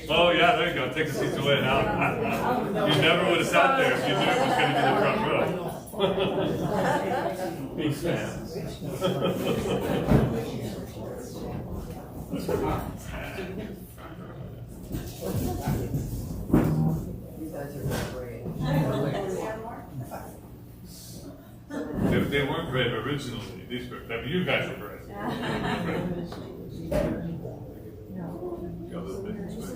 Oh yeah, there you go. Take the seats away now. You never would have sat there if you knew it was going to be the front row. They weren't brave originally. These were, you guys were brave. Go a little bit this way.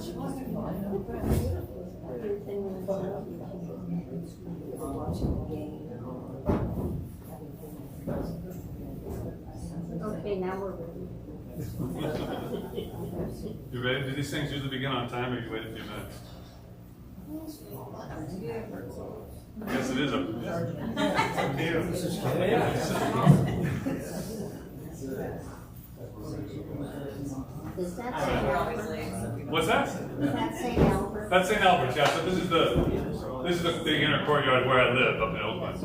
Okay, now we're ready. You ready? Do these things usually begin on time, or you wait a few minutes? Yes, it is up to Does that say Albert? What's that? Does that say Albert? That's St. Albert's, yeah. So this is the inner courtyard where I live up in Oakland.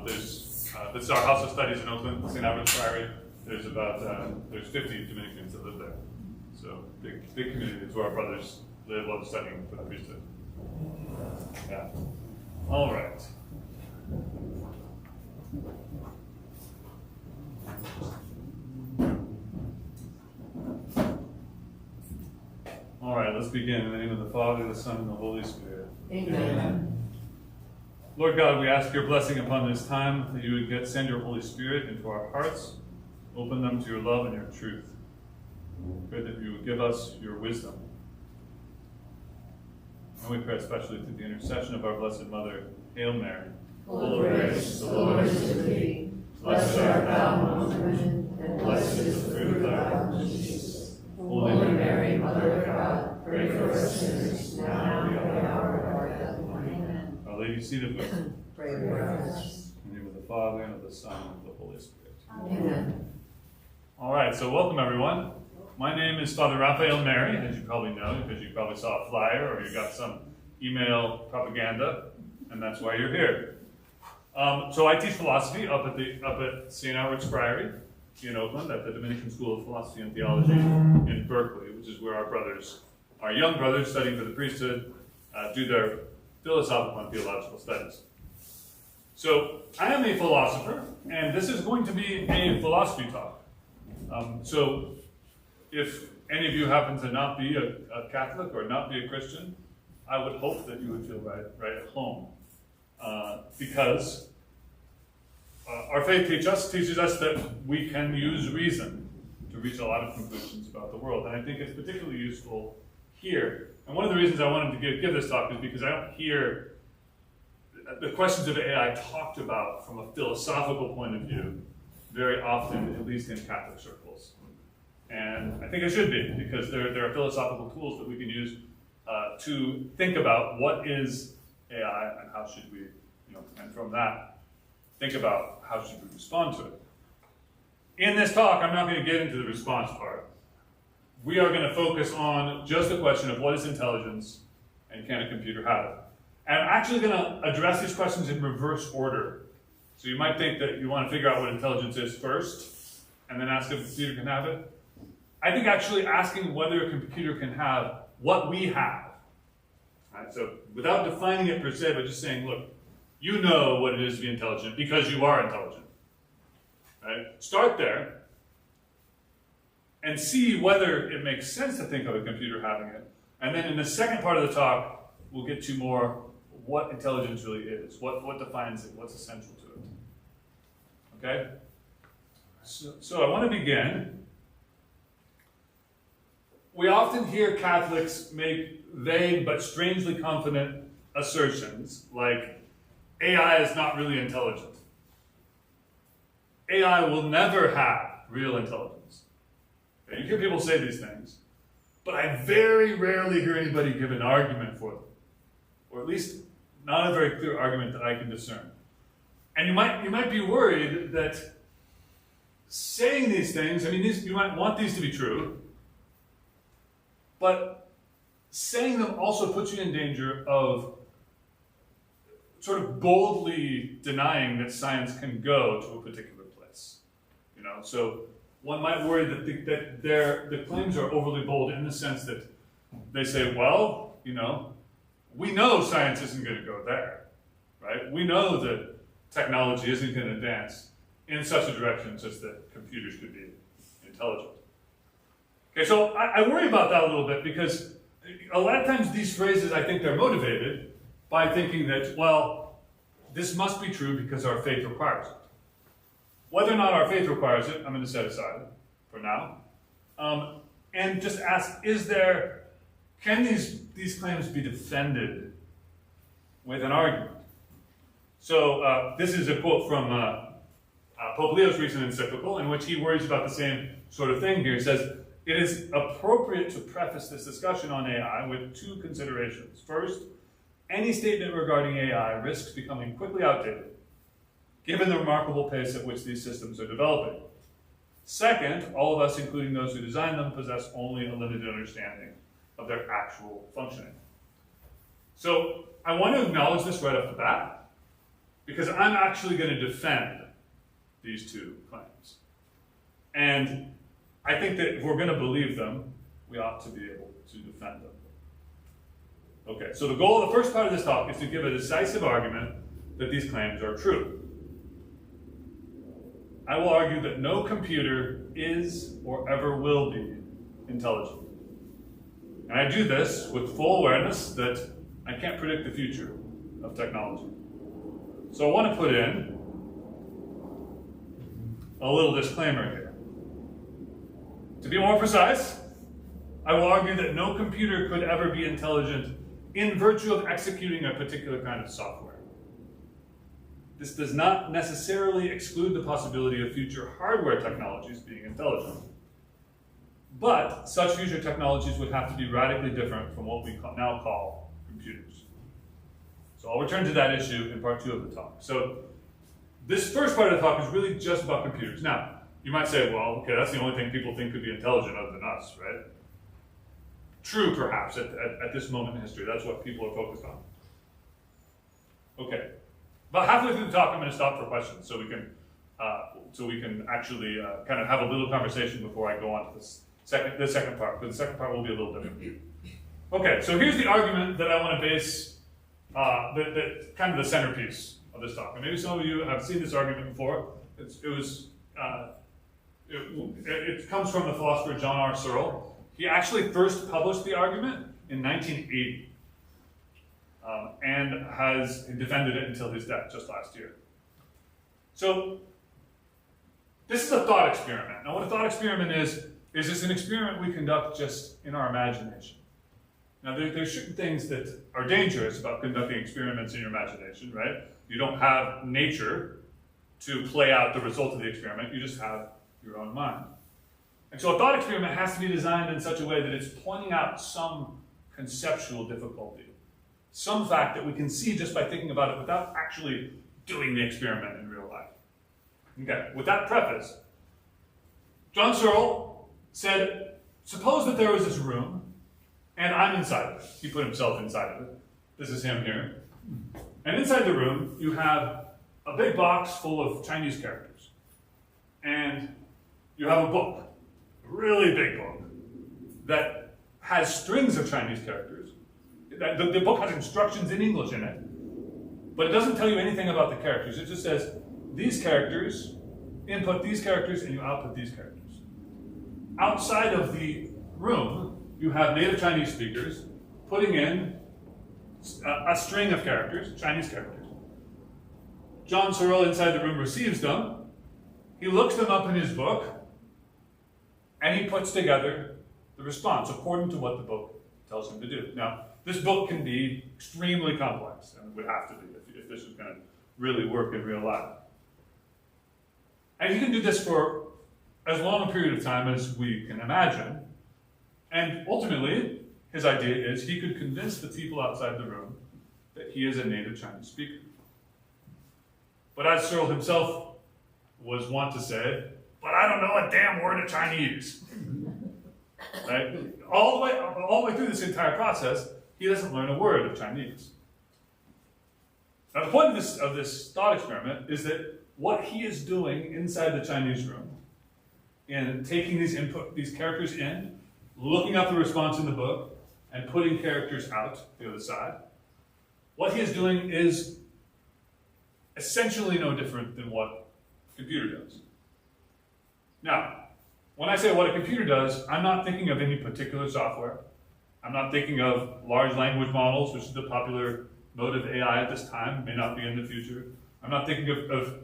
This is our house of studies in Oakland, St. Albert's Priory. There's about there's 50 Dominicans that live there. So big community. It's where our brothers live, love studying for the priesthood. Yeah. All right. All right, let's begin in the name of the Father, the Son, and the Holy Spirit. Amen. Lord God, we ask your blessing upon this time, that you would send your Holy Spirit into our hearts, open them to your love and your truth. Pray that you would give us your wisdom. And we pray especially through the intercession of our Blessed Mother, Hail Mary. Full of grace, the Lord is with thee. Blessed art thou among women, and blessed is the fruit of thy womb, Jesus. Holy Mary, Mother of God, pray for us sinners, now and at the hour of our death. Amen. Our Lady, seat of wisdom. Pray for us. In the name of the Father, and of the Son, and of the Holy Spirit. Amen. All right, so welcome everyone. My name is Father Raphael Mary, as you probably know, because you probably saw a flyer or you got some email propaganda, and that's why you're here. So I teach philosophy up at St. Albert's Priory in Oakland, at the Dominican School of Philosophy and Theology in Berkeley, which is where our young brothers studying for the priesthood, do their philosophical and theological studies. So I am a philosopher, and this is going to be a philosophy talk. So if any of you happen to not be a Catholic or not be a Christian, I would hope that you would feel right at home. Because our faith teaches us that we can use reason to reach a lot of conclusions about the world. And I think it's particularly useful here. And one of the reasons I wanted to give this talk is because I don't hear the questions of AI talked about from a philosophical point of view very often, at least in Catholic circles. And I think it should be, because there are philosophical tools that we can use to think about what is AI and how should we, and from that, think about how should we respond to it. In this talk, I'm not going to get into the response part. We are going to focus on just the question of what is intelligence and can a computer have it. And I'm actually going to address these questions in reverse order. So you might think that you want to figure out what intelligence is first, and then ask if a computer can have it. I think actually asking whether a computer can have what we have. Right? So without defining it per se, but just saying, look, you know what it is to be intelligent because you are intelligent. Right? Start there and see whether it makes sense to think of a computer having it. And then in the second part of the talk, we'll get to more what intelligence really is, what defines it, what's essential to it. Okay? So I want to begin. We often hear Catholics make vague but strangely confident assertions like, AI is not really intelligent. AI will never have real intelligence. Okay, you hear people say these things, but I very rarely hear anybody give an argument for them, or at least not a very clear argument that I can discern. And you might be worried that saying these things, you might want these to be true, but saying them also puts you in danger of sort of boldly denying that science can go to a particular place. You know, so one might worry that the claims are overly bold in the sense that they say, well, you know, we know science isn't going to go there, right? We know that technology isn't going to advance in such a direction such that computers could be intelligent. Okay, so I worry about that a little bit because a lot of times these phrases, I think they're motivated by thinking that, well, this must be true because our faith requires it. Whether or not our faith requires it, I'm going to set aside for now. And just ask, can these claims be defended with an argument? So this is a quote from Pope Leo's recent encyclical, in which he worries about the same sort of thing here. He says, it is appropriate to preface this discussion on AI with two considerations. First, any statement regarding AI risks becoming quickly outdated, given the remarkable pace at which these systems are developing. Second, all of us, including those who design them, possess only a limited understanding of their actual functioning. So I want to acknowledge this right off the bat, because I'm actually going to defend these two claims. And I think that if we're going to believe them, we ought to be able to defend them. Okay, so the goal of the first part of this talk is to give a decisive argument that these claims are true. I will argue that no computer is or ever will be intelligent. And I do this with full awareness that I can't predict the future of technology. So I want to put in a little disclaimer here. To be more precise, I will argue that no computer could ever be intelligent in virtue of executing a particular kind of software. This does not necessarily exclude the possibility of future hardware technologies being intelligent. But such future technologies would have to be radically different from what we now call computers. So I'll return to that issue in part two of the talk. So this first part of the talk is really just about computers. Now, you might say, well, okay, that's the only thing people think could be intelligent other than us, right? True, perhaps, at this moment in history. That's what people are focused on. Okay. About halfway through the talk, I'm going to stop for questions so we can actually kind of have a little conversation before I go on to the second part. But the second part will be a little different. Okay, so here's the argument that I want to base, kind of the centerpiece of this talk. And maybe some of you have seen this argument before. It comes from the philosopher John R. Searle. He actually first published the argument in 1980 and has defended it until his death just last year. So this is a thought experiment. Now what a thought experiment is it's an experiment we conduct just in our imagination. Now there's certain things that are dangerous about conducting experiments in your imagination, right? You don't have nature to play out the result of the experiment, you just have your own mind. And so a thought experiment has to be designed in such a way that it's pointing out some conceptual difficulty, some fact that we can see just by thinking about it without actually doing the experiment in real life. Okay, with that preface, John Searle said, suppose that there was this room, and I'm inside of it. He put himself inside of it. This is him here. And inside the room, you have a big box full of Chinese characters. And you have a book, a really big book, that has strings of Chinese characters. The book has instructions in English in it, but it doesn't tell you anything about the characters. It just says, these characters, input these characters, and you output these characters. Outside of the room, you have native Chinese speakers putting in a string of characters, Chinese characters. John Searle inside the room receives them. He looks them up in his book, and he puts together the response according to what the book tells him to do. Now, this book can be extremely complex, and it would have to be if this was going to really work in real life. And he can do this for as long a period of time as we can imagine. And ultimately, his idea is he could convince the people outside the room that he is a native Chinese speaker. But as Searle himself was wont to say, but I don't know a damn word of Chinese. Right? All the way through this entire process, he doesn't learn a word of Chinese. Now the point of this thought experiment is that what he is doing inside the Chinese room, in taking these characters in, looking up the response in the book, and putting characters out the other side, what he is doing is essentially no different than what a computer does. Now, when I say what a computer does, I'm not thinking of any particular software. I'm not thinking of large language models, which is the popular mode of AI at this time, may not be in the future. I'm not thinking of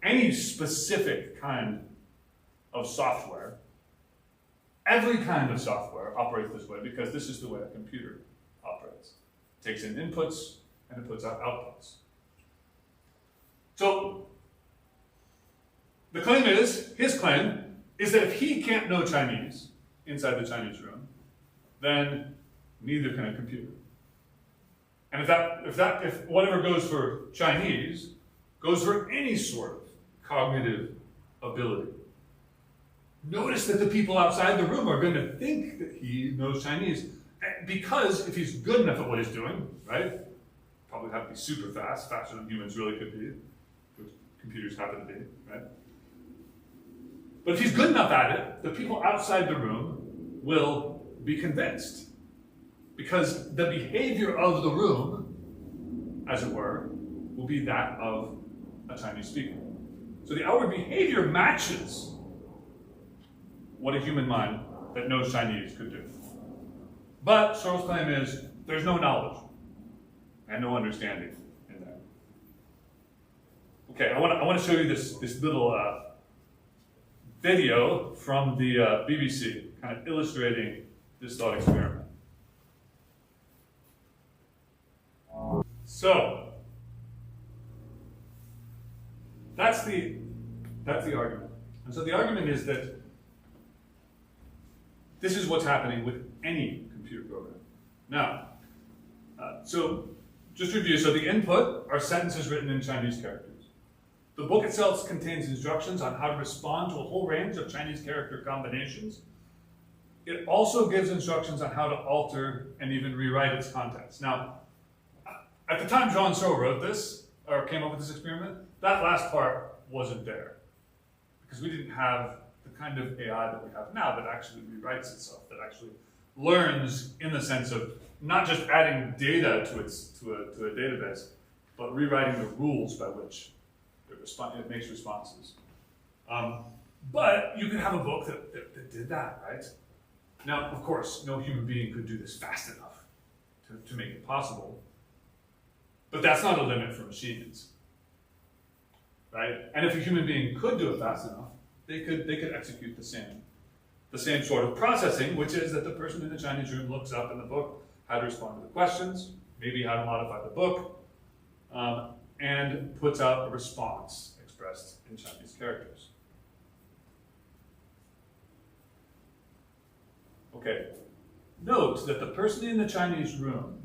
any specific kind of software. Every kind of software operates this way because this is the way a computer operates. It takes in inputs and it puts out outputs. So the claim is, his claim, is that if he can't know Chinese inside the Chinese room, then neither can a computer. And if whatever goes for Chinese goes for any sort of cognitive ability, notice that the people outside the room are going to think that he knows Chinese, because if he's good enough at what he's doing, right, probably have to be super fast, faster than humans really could be, which computers happen to be, right? But if he's good enough at it, the people outside the room will be convinced, because the behavior of the room, as it were, will be that of a Chinese speaker. So the outward behavior matches what a human mind that knows Chinese could do. But Searle's claim is there's no knowledge and no understanding in there. Okay, I want to show you this little video from the BBC, kind of illustrating this thought experiment. So that's the argument. And so the argument is that this is what's happening with any computer program. Now, so just to review, so the input are sentences written in Chinese characters. The book itself contains instructions on how to respond to a whole range of Chinese character combinations. It also gives instructions on how to alter and even rewrite its contents. Now, at the time John Searle wrote this, or came up with this experiment, that last part wasn't there. Because we didn't have the kind of AI that we have now that actually rewrites itself, that actually learns in the sense of not just adding data to a database, but rewriting the rules by which it makes responses. But you could have a book that did that, right? Now, of course, no human being could do this fast enough to make it possible. But that's not a limit for machines, right? And if a human being could do it fast enough, they could execute the same sort of processing, which is that the person in the Chinese room looks up in the book how to respond to the questions, maybe how to modify the book, and puts out a response expressed in Chinese characters. Okay, note that the person in the Chinese room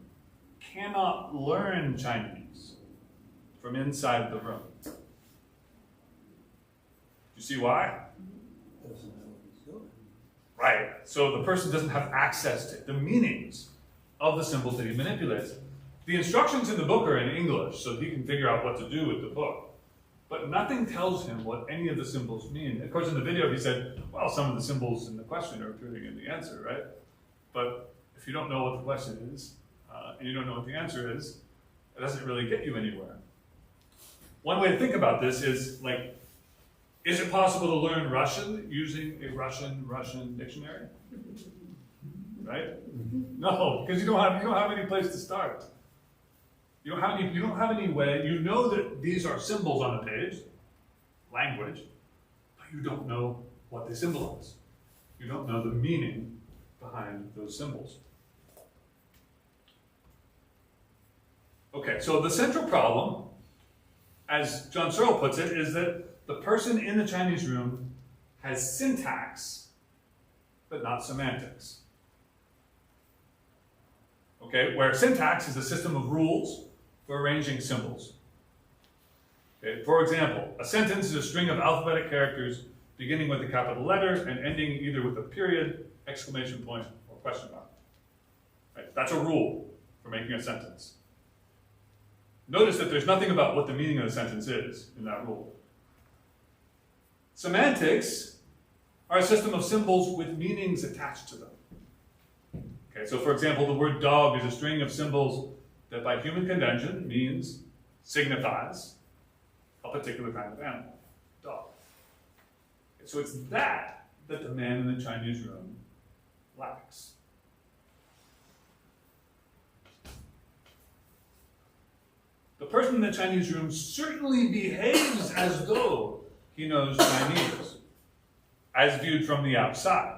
cannot learn Chinese from inside the room. Do you see why? Doesn't know what he's doing. Right. So the person doesn't have access to the meanings of the symbols that he manipulates. The instructions in the book are in English, so he can figure out what to do with the book. But nothing tells him what any of the symbols mean. Of course, in the video, he said, well, some of the symbols in the question are appearing in the answer, right? But if you don't know what the question is, and you don't know what the answer is, it doesn't really get you anywhere. One way to think about this is, like, is it possible to learn Russian using a Russian dictionary? Right? No, because you don't have any place to start. You don't have any way. You know that these are symbols on a page, language, but you don't know what they symbolize. You don't know the meaning behind those symbols. Okay, so the central problem, as John Searle puts it, is that the person in the Chinese room has syntax, but not semantics. Okay, where syntax is a system of rules for arranging symbols. Okay, for example, a sentence is a string of alphabetic characters beginning with the capital letters and ending either with a period, exclamation point, or question mark. Right, that's a rule for making a sentence. Notice that there's nothing about what the meaning of the sentence is in that rule. Semantics are a system of symbols with meanings attached to them. Okay, so for example, the word dog is a string of symbols that by human convention means, signifies a particular kind of animal, dog. So it's that the man in the Chinese room lacks. The person in the Chinese room certainly behaves as though he knows Chinese, as viewed from the outside.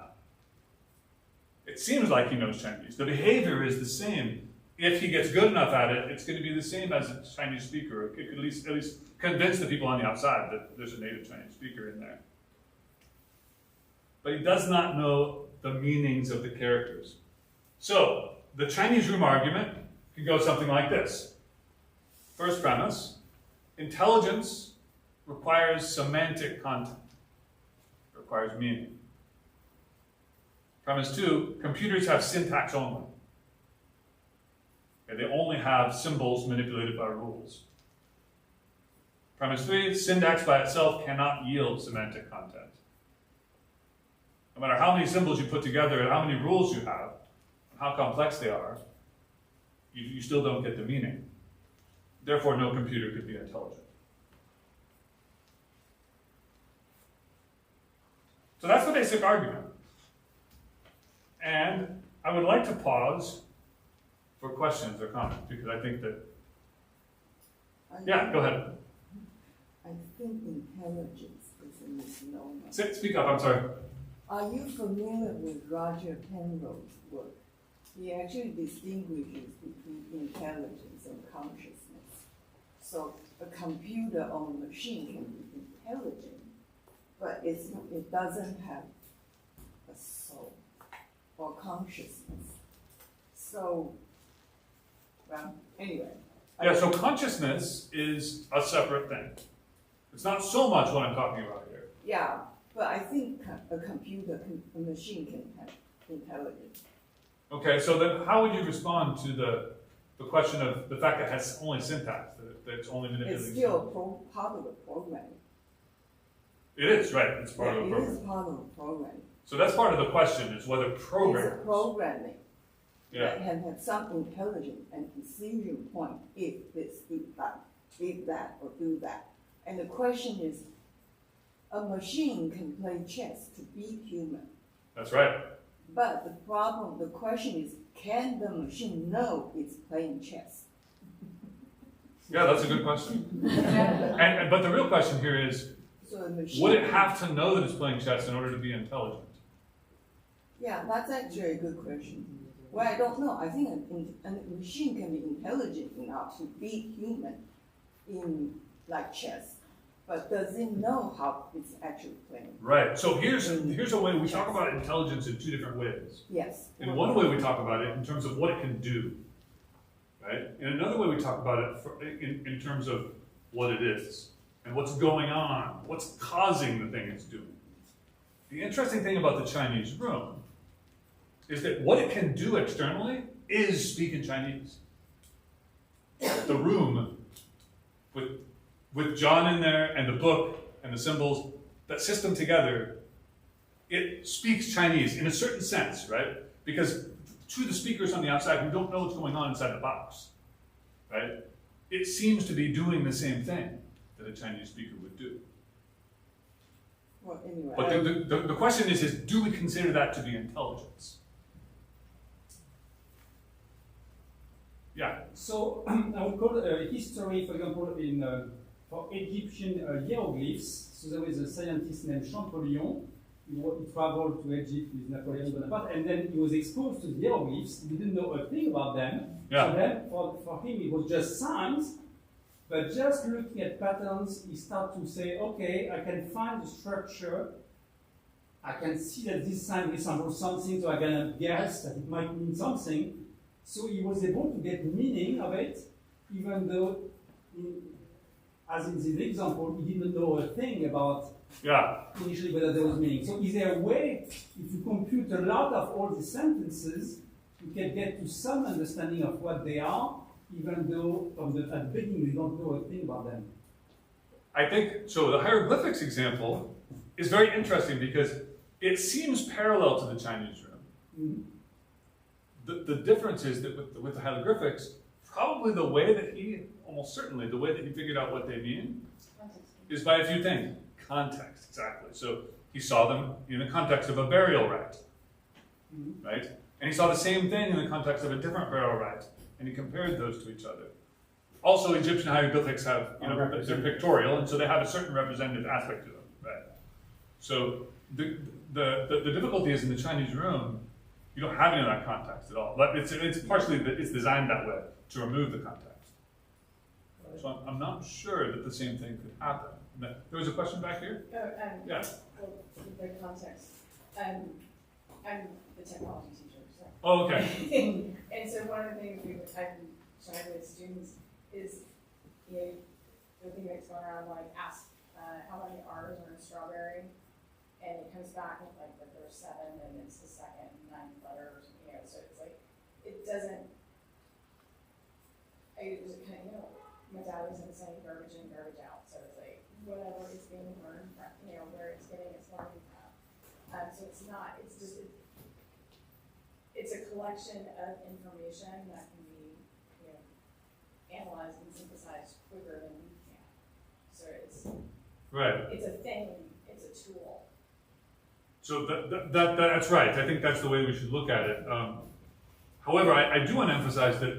It seems like he knows Chinese. The behavior is the same. If he gets good enough at it, it's going to be the same as a Chinese speaker. It could at least convince the people on the outside that there's a native Chinese speaker in there. But he does not know the meanings of the characters. So, the Chinese room argument can go something like this. First premise, intelligence requires semantic content. It requires meaning. Premise 2, computers have syntax only. Okay, they only have symbols manipulated by rules. Premise 3, syntax by itself cannot yield semantic content. No matter how many symbols you put together and how many rules you have, and how complex they are, you still don't get the meaning. Therefore, no computer could be intelligent. So that's the basic argument. And I would like to pause for questions or comments, because I think that... Yeah, go ahead. I think intelligence is a misnomer. Speak up, I'm sorry. Are you familiar with Roger Penrose's work? He actually distinguishes between intelligence and consciousness. So a computer or a machine can be intelligent, but it doesn't have a soul or consciousness. So, well, anyway. Yeah, so consciousness is a separate thing. It's not so much what I'm talking about here. Yeah, but I think a machine can have intelligence. Okay, so then how would you respond to the question of the fact that it has only syntax, that it's only manipulating? It's still part of the program. It is, right, it's part of the program. It is part of the program. So that's part of the question, is whether programmers... It's a programming Yeah. that can have some intelligence and decision point if this, do that, or do that. And the question is, a machine can play chess to beat human. That's right. But the question is, can the machine know it's playing chess? Yeah, that's a good question. But the real question here is, So the machine, would it have to know that it's playing chess in order to be intelligent? Yeah, that's actually a good question. Well, I don't know. I think a machine can be intelligent enough to beat human in like chess, but does it know how it's actually playing? Right. So here's a way we talk about intelligence in two different ways. Yes. In one way, we talk about it in terms of what it can do, right? In another way, we talk about it in terms of what it is and what's going on, what's causing the thing it's doing. The interesting thing about the Chinese room is that what it can do externally is speak in Chinese. The room, with John in there and the book and the symbols, that system together, it speaks Chinese in a certain sense, right? Because to the speakers on the outside who don't know what's going on inside the box, right? It seems to be doing the same thing that a Chinese speaker would do. Well, anyway. But the question is, do we consider that to be intelligence? Yeah. So I would call history, for example, for Egyptian hieroglyphs. So there was a scientist named Champollion. He traveled to Egypt with Napoleon Bonaparte, and then he was exposed to the hieroglyphs. He didn't know a thing about them. Yeah. So then, for him, it was just signs. But just looking at patterns, he started to say, okay, I can find the structure. I can see that this sign resembles something, so I can guess that it might mean something. So he was able to get the meaning of it, even though, as in this example, he didn't know a thing about initially whether there was meaning. So is there a way, if you compute a lot of all the sentences, you can get to some understanding of what they are, even though at the beginning we don't know a thing about them. I think, so the hieroglyphics example is very interesting because it seems parallel to the Chinese room. The difference is that with the hieroglyphics, probably the way that almost certainly the way that he figured out what they mean is by a few things. Context, exactly. So he saw them in the context of a burial rite, right? And he saw the same thing in the context of a different burial rite, and he compared those to each other. Also, Egyptian hieroglyphics have, they're pictorial, and so they have a certain representative aspect to them, right? So the difficulty is in the Chinese room, you don't have any of that context at all. But it's partially it's designed that way to remove the context. So I'm not sure that the same thing could happen. There was a question back here? Yeah. Well, the context. I'm the technology teacher, so. Oh, okay. And so one of the things I've been sharing with students is, the thing that's going around, like, ask how many R's are in strawberry, and it comes back with like that there's 7, and it's the second 9th letter, or something, so it's like, it doesn't, it was kind of, my dad was saying garbage in, garbage out, so it's like, whatever is being learned from, where it's getting its learning from. So it's not, it's just, it's a collection of information that can be, analyzed and synthesized quicker than we can. So it's, Right. it's a thing, it's a tool. So that's right. I think that's the way we should look at it. However, I do want to emphasize that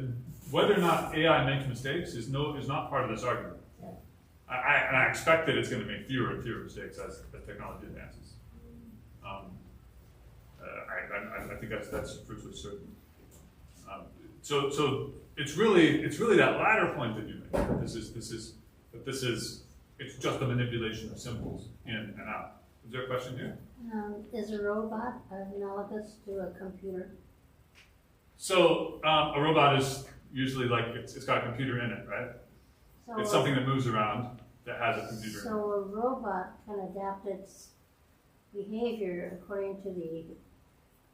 whether or not AI makes mistakes is not part of this argument. Yeah. I expect that it's going to make fewer and fewer mistakes as technology advances. I think that's virtually certain. So it's really that latter point that you make. That this is it's just a manipulation of symbols in and out. Is there a question here? Is a robot analogous to a computer? So a robot is usually like it's got a computer in it, right? So It's something that moves around that has a computer in it. So a robot can adapt its behavior according to the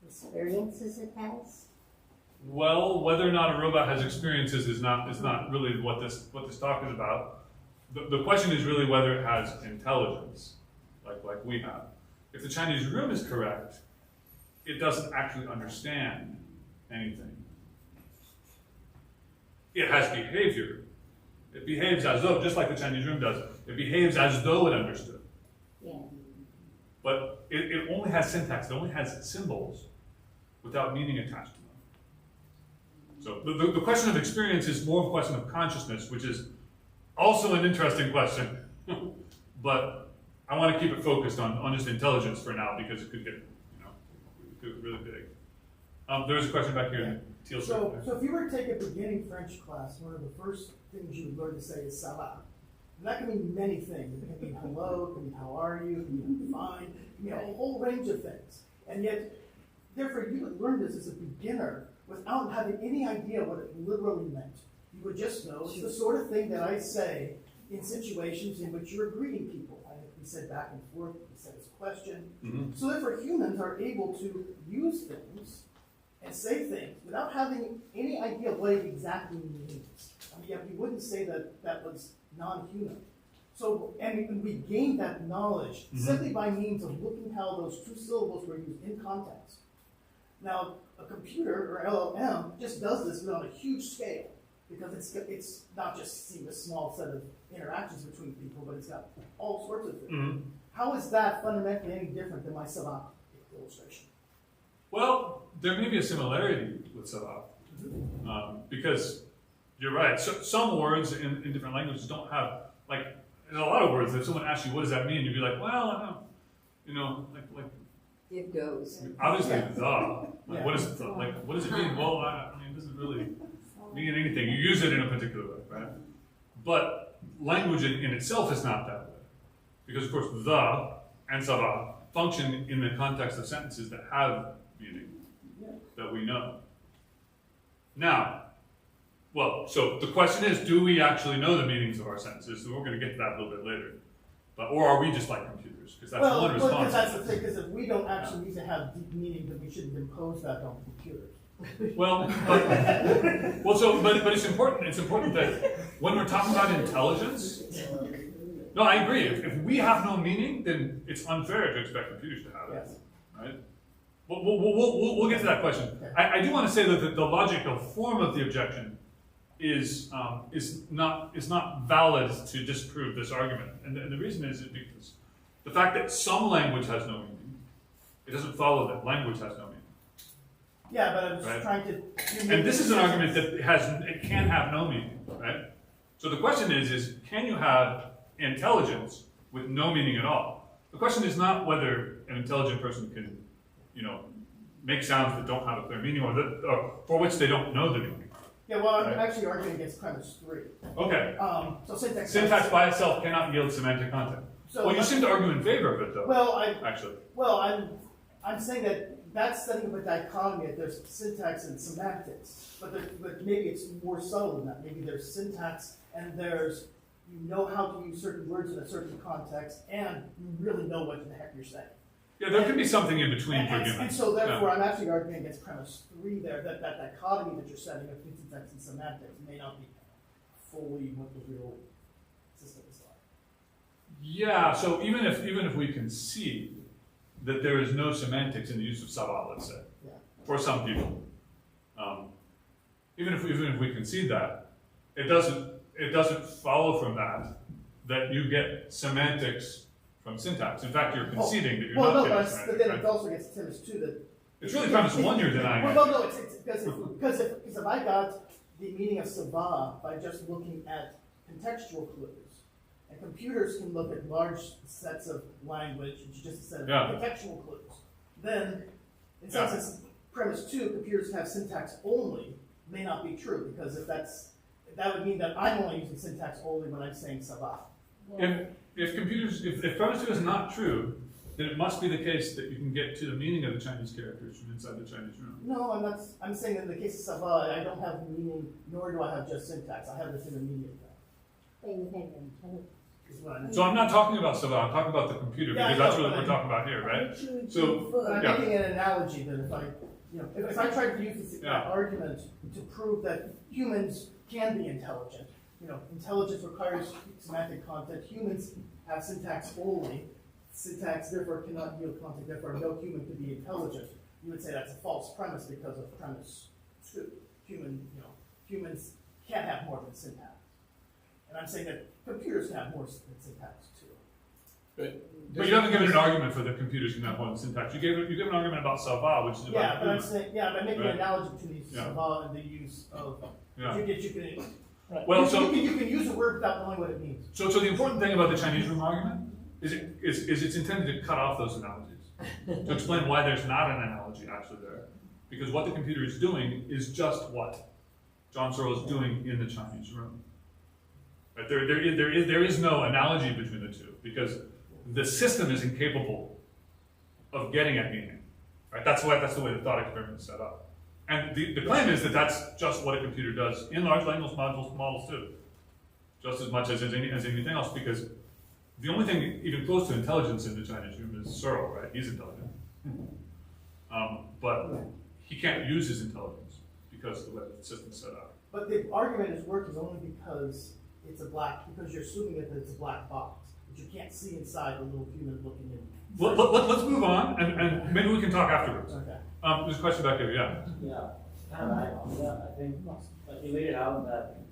experiences it has? Well, whether or not a robot has experiences is not really what this talk is about. The question is really whether it has intelligence, like we have. If the Chinese room is correct, it doesn't actually understand anything. It has behavior. It behaves as though, just like the Chinese room does, it behaves as though it understood. Yeah. But it only has syntax, it only has symbols without meaning attached to them. So the question of experience is more of a question of consciousness, which is also an interesting question. But I want to keep it focused on just intelligence for now because it could get, really big. There's a question back here. Teal So if you were to take a beginning French class, one of the first things you would learn to say is ça va. And that can mean many things. It can mean hello, it can mean how are you, it can mean fine, it can mean a whole range of things. And yet, therefore, you would learn this as a beginner without having any idea what it literally meant. You would just know it's the sort of thing that I say in situations in which you're greeting people. We said back and forth, we said it's a question. Mm-hmm. So therefore, humans are able to use things and say things without having any idea what it exactly means. I mean, you wouldn't say that was non-human. So, and we gained that knowledge simply by means of looking how those two syllables were used in context. Now, a computer or LLM just does this on a huge scale because it's not just seeing a small set of interactions between people, but it's got all sorts of things. Mm-hmm. How is that fundamentally any different than my savant illustration? Well, there may be a similarity with Savant, because you're right. So, some words in different languages don't have, like, there's a lot of words that if someone asks you, what does that mean? You'd be like, well, I don't, like It goes. obviously, Yeah. Like, what does it mean? Well, I mean, it doesn't really mean anything. You use it in a particular way, right? But language in itself is not that way. Because, of course, the and Savant function in the context of sentences that have meaning, that we know. Now, well, so the question is, do we actually know the meanings of our sentences? So we're going to get to that a little bit later. Or are we just like computers? Because that's one response. Because that's the thing, because if we don't actually need to have deep meaning, then we shouldn't impose that on computers. Well, but it's important. It's important that when we're talking about intelligence, no, I agree. If we have no meaning, then it's unfair to expect computers to have it, Yes. right? We'll get to that question. I do want to say that the logical form of the objection is not valid to disprove this argument, and the reason is because the fact that some language has no meaning, it doesn't follow that language has no meaning. Yeah, but I'm just Right. trying to. And this is an argument that it can have no meaning, right? So the question is can you have intelligence with no meaning at all? The question is not whether an intelligent person can, make sounds that don't have a clear meaning or for which they don't know the meaning. Yeah, well, I'm Right. actually arguing against premise 3. Okay. So syntax. Syntax by itself cannot yield semantic content. So Well, you seem to argue in favor of it, though. Actually. I'm saying that that's setting up a dichotomy. That there's syntax and semantics, but maybe it's more subtle than that. Maybe there's syntax and there's you know how to use certain words in a certain context, and you really know what the heck you're saying. Yeah, there could be something in between for And given. so therefore, I'm actually arguing against premise 3 there, that dichotomy that you're setting up between syntax and semantics may not be fully what the real system is like. Yeah, so even if we concede that there is no semantics in the use of sabah, let's say, Yeah. for some people, even if we concede that, it doesn't follow from that you get semantics from syntax. In fact, you're conceding that you're not getting but semantics. then Right? it also gets premise 2 that. It's really premise 1 you're denying. Well, no, it's because if I got the meaning of sabah by just looking at contextual clues, and computers can look at large sets of language, which is just a set of Yeah. contextual clues, then in some Yeah. sense, premise 2, computers have syntax only, may not be true, because that would mean that I'm only using syntax only when I'm saying sabah. If premise 2 is not true, then it must be the case that you can get to the meaning of the Chinese characters from inside the Chinese room. No, I'm not. I'm saying that in the case of sabah, I don't have meaning, nor do I have just syntax. I have this intermediate thing. But you have your intelligence. Is what I'm So I'm not talking about sabah, I'm talking about the computer, Yeah, I because that's know, what but we're talking about here, right? Actually, So- But I'm Yeah. making an analogy that if I tried to use this Yeah. argument to prove that humans can be intelligent, intelligence requires semantic content. Humans have syntax only. Syntax therefore cannot yield content. Therefore, no human could be intelligent. You would say that's a false premise because of premise 2. Humans can't have more than syntax. And I'm saying that computers can have more than syntax too. But you haven't given an argument for the computers can have more than syntax. You gave an argument about sabah, which is about Yeah, but I'm humans. saying, but I'm making Right. an analogy between the use of Yeah. sabah and the use of. Yeah. You can. Well, you can use a word without knowing what it means. So the important thing about the Chinese room argument is it's intended to cut off those analogies, to explain why there's not an analogy actually there. Because what the computer is doing is just what John Searle is doing in the Chinese room. Right? There is no analogy between the two, because the system is incapable of getting at meaning. Right? That's the way the thought experiment is set up. And the claim is that that's just what a computer does in large language models too, just as much as anything else, because the only thing even close to intelligence in the Chinese room is Searle, right? He's intelligent. But he can't use his intelligence because of the way the system's set up. But the argument is working only because because you're assuming that it's a black box, that you can't see inside the little human looking in. Let's move on, and maybe we can talk afterwards. Okay. There's a question back here, yeah. Yeah, kind of on that, I think, like you laid it out that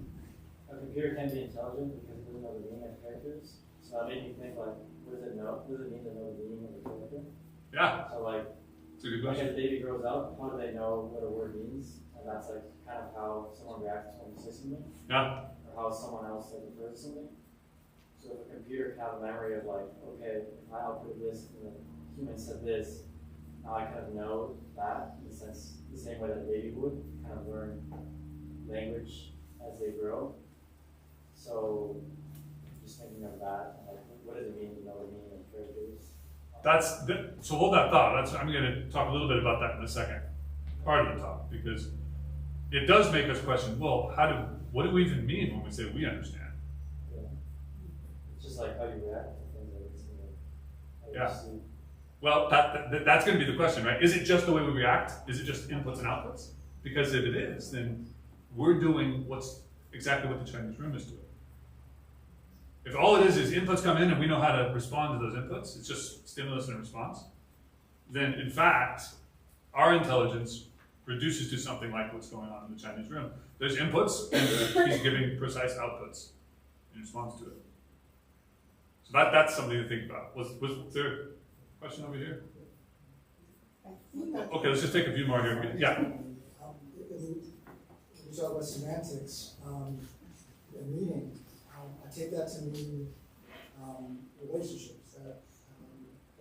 a computer can be intelligent because it doesn't know the meaning of characters. So that made me think, like, what does it know? What does it mean to know the meaning of a character? Yeah, So, like, it's a good as question. a baby grows up, how do they know what a word means? And that's, like, kind of how someone reacts when you say something, Yeah, or how someone else, like, refers to something. So if a computer can have a memory of, like, okay, if I output this and the human said this, now I kind of know that in the sense, the same way that a baby would kind of learn language as they grow. So just thinking of that, like, what does it mean to know the meaning of characters? so hold that thought. I'm going to talk a little bit about that in the second part of the talk, because it does make us question, well, what do we even mean when we say we understand? Yeah. It's just like how you react to things like this. How you Yeah. see. Well, that's going to be the question, right? Is it just the way we react? Is it just inputs and outputs? Because if it is, then we're doing exactly what the Chinese room is doing. If all it is inputs come in and we know how to respond to those inputs, it's just stimulus and response, then in fact, our intelligence reduces to something like what's going on in the Chinese room. There's inputs, and he's giving precise outputs in response to it. So that's something to think about. Was there a question over here? Okay, let's just take a few more here. Yeah. We talk about semantics and meaning. I take that to mean relationships. That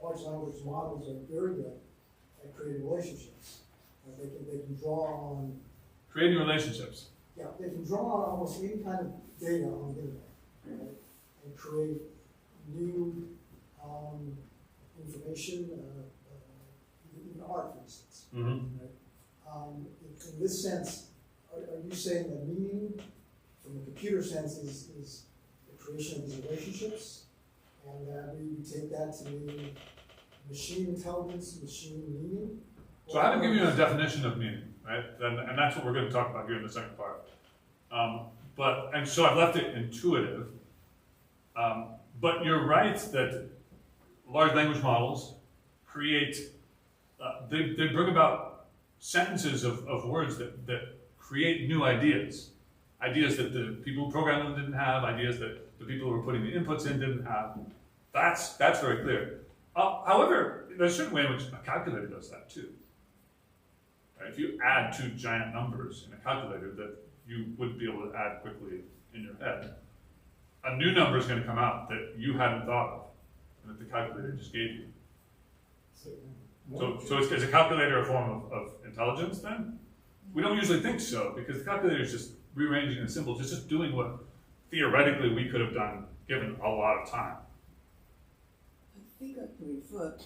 large language models are very good at creating relationships. They can draw on Creating relationships. Yeah, they can draw on almost any kind of data on the internet, right? And create new information, even art, for instance. Mm-hmm. Right? In this sense, are you saying that meaning, from the computer sense, is the creation of these relationships, and that we take that to mean machine intelligence, machine meaning? So I haven't given you a definition of meaning, right? And that's what we're going to talk about here in the second part. And so I've left it intuitive. But you're right that large language models create, they bring about sentences of words that create new ideas. Ideas that the people who programmed them didn't have, ideas that the people who were putting the inputs in didn't have. That's very clear. However, there's a certain way in which a calculator does that too. Right? If you add two giant numbers in a calculator that you wouldn't be able to add quickly in your head, a new number is going to come out that you hadn't thought of, and that the calculator just gave you. So is a calculator a form of intelligence then? We don't usually think so, because the calculator is just rearranging the symbols. It's just doing what theoretically we could have done given a lot of time. I think I prefer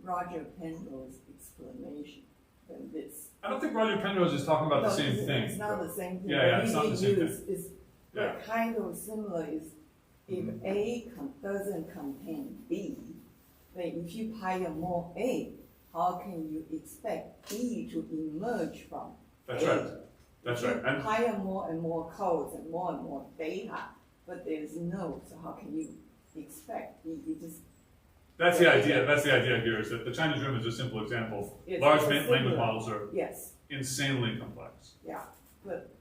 Roger Penrose's explanation than this. I don't think Roger Penrose is talking about the same thing. It's not the same thing. Yeah, it's not the same thing. It's kind of similar. Is if A doesn't contain B, then if you hire more A, how can you expect B to emerge from That's A? right. That's right. You hire more and more codes and more data, but there's no. So how can you expect B? You just That's the idea. That's the idea here. Is that the Chinese room is a simple example. Large language models are insanely complex. Yeah,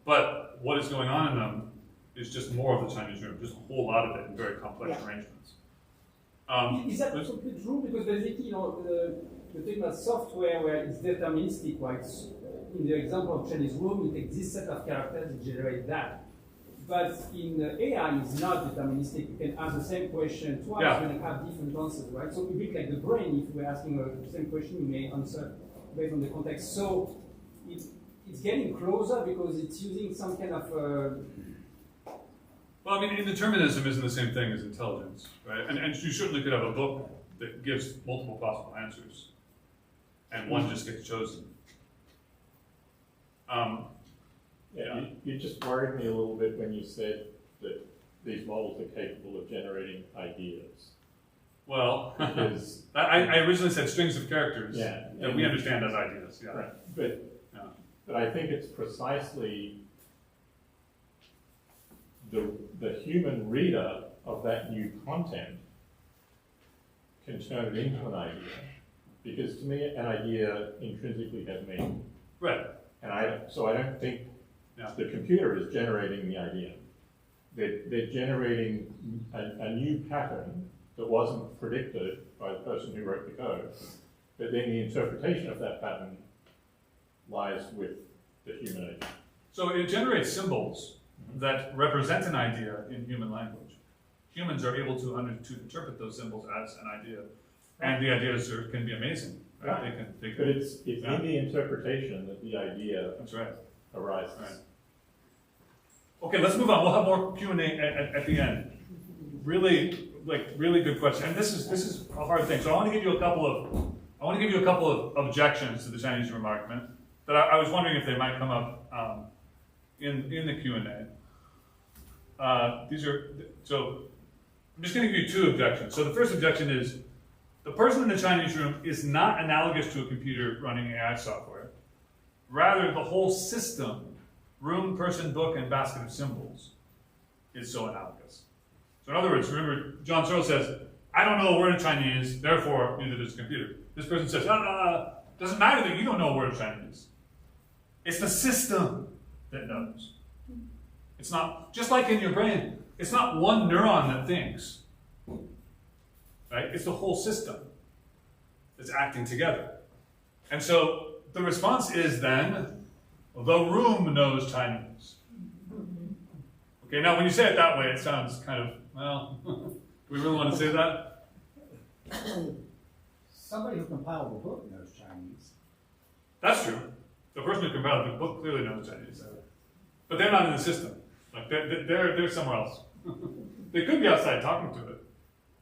but what is going on in them is just more of the Chinese room, just a whole lot of it in very complex arrangements. Is that absolutely true? Because basically, the thing about software where it's deterministic, right? In the example of Chinese room, you take this set of characters and generate that. But in AI, it's not deterministic. You can ask the same question twice, you're going to have different answers, right? So a bit like the brain, if we're asking the same question, you may answer based on the context. So it's getting closer because it's using some kind of... Well, I mean, indeterminism isn't the same thing as intelligence, right? And you certainly could have a book that gives multiple possible answers, and one just gets chosen. You just worried me a little bit when you said that these models are capable of generating ideas. Well, because I originally said strings of characters that we understand as ideas. Yeah. Right. But I think it's precisely the human reader of that new content can turn it into an idea. Because to me, an idea intrinsically has meaning. Right. And so I don't think the computer is generating the idea. They're generating a new pattern that wasn't predicted by the person who wrote the code. But then the interpretation of that pattern lies with the human agent. So it generates symbols that represent an idea in human language. Humans are able to interpret those symbols as an idea, and the ideas can be amazing. Right? They can, but it's in the interpretation that the idea arises. Right. Okay, let's move on. We'll have more Q&A at the end. Really good question. And this is a hard thing. So I want to give you a couple of objections to the Chinese room argument that I was wondering if they might come up in the Q&A. So I'm just going to give you two objections. So the first objection is the person in the Chinese room is not analogous to a computer running AI software. Rather, the whole system, room, person, book, and basket of symbols, is so analogous. So in other words, remember, John Searle says, I don't know a word of Chinese, therefore neither does the computer. This person says, doesn't matter that you don't know a word of Chinese. It's the system that knows. It's not, just like in your brain, it's not one neuron that thinks. Right? It's the whole system that's acting together. And so the response is then, the room knows Chinese. Okay, now when you say it that way, it sounds kind of, well, do we really want to say that? Somebody who compiled the book knows Chinese. That's true. The person who compiled the book clearly knows Chinese. But they're not in the system. Like they're somewhere else. They could be outside talking to it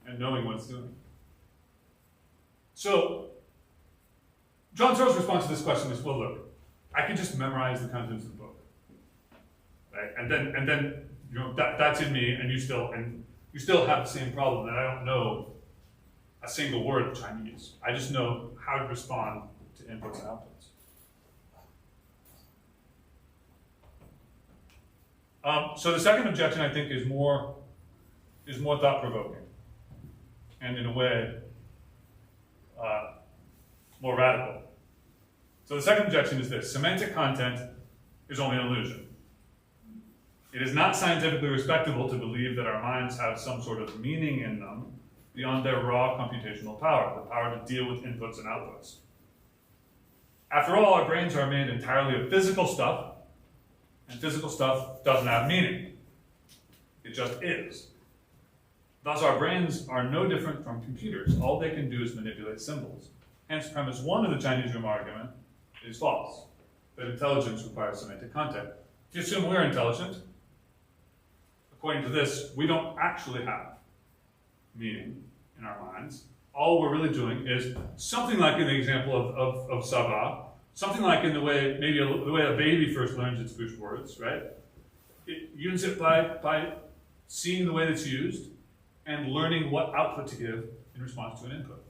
and knowing what it's doing. So, John Searle's response to this question is, well, look, I can just memorize the contents of the book. Right? And then you know, that's in me, and you still have the same problem that I don't know a single word of Chinese. I just know how to respond to inputs and outputs. So the second objection, I think, is more thought-provoking, and in a way, more radical. So the second objection is this: semantic content is only an illusion. It is not scientifically respectable to believe that our minds have some sort of meaning in them beyond their raw computational power, the power to deal with inputs and outputs. After all, our brains are made entirely of physical stuff, and physical stuff doesn't have meaning. It just is. Thus, our brains are no different from computers. All they can do is manipulate symbols. Hence, premise one of the Chinese room argument is false, that intelligence requires semantic content. If you assume we're intelligent, according to this, we don't actually have meaning in our minds. All we're really doing is something like in the example of Sava, something like in the way, maybe the way a baby first learns its first words, right? It uses it by seeing the way that it's used and learning what output to give in response to an input.